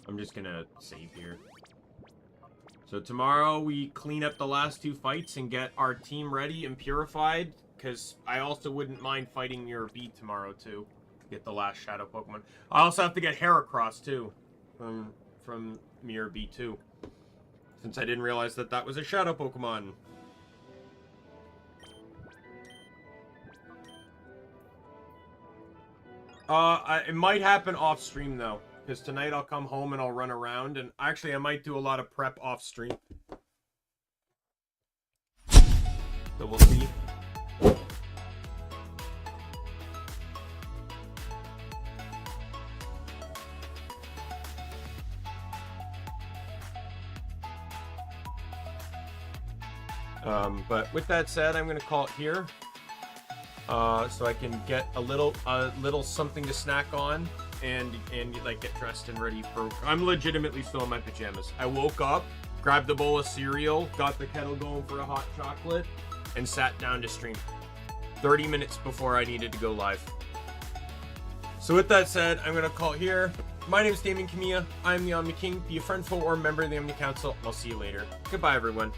I'm just gonna save here. So tomorrow we clean up the last 2 fights and get our team ready and purified, because I also wouldn't mind fighting Mirror B tomorrow too. Get the last Shadow Pokemon. I also have to get Heracross too, from Mirror B too, since I didn't realize that that was a Shadow Pokemon. It might happen off stream though. Because tonight I'll come home and I'll run around, and actually I might do a lot of prep off stream. So we'll see. But with that said, I'm going to call it here. So I can get a little something to snack on. And like get dressed and ready for. I'm legitimately still in my pajamas. I woke up, grabbed a bowl of cereal, got the kettle going for a hot chocolate, and sat down to stream. 30 minutes before I needed to go live. So with that said, I'm gonna call it here. My name is Daimien Kamiya. I'm the Omni King. Be a friend, foe, or member of the Omni Council. I'll see you later. Goodbye, everyone.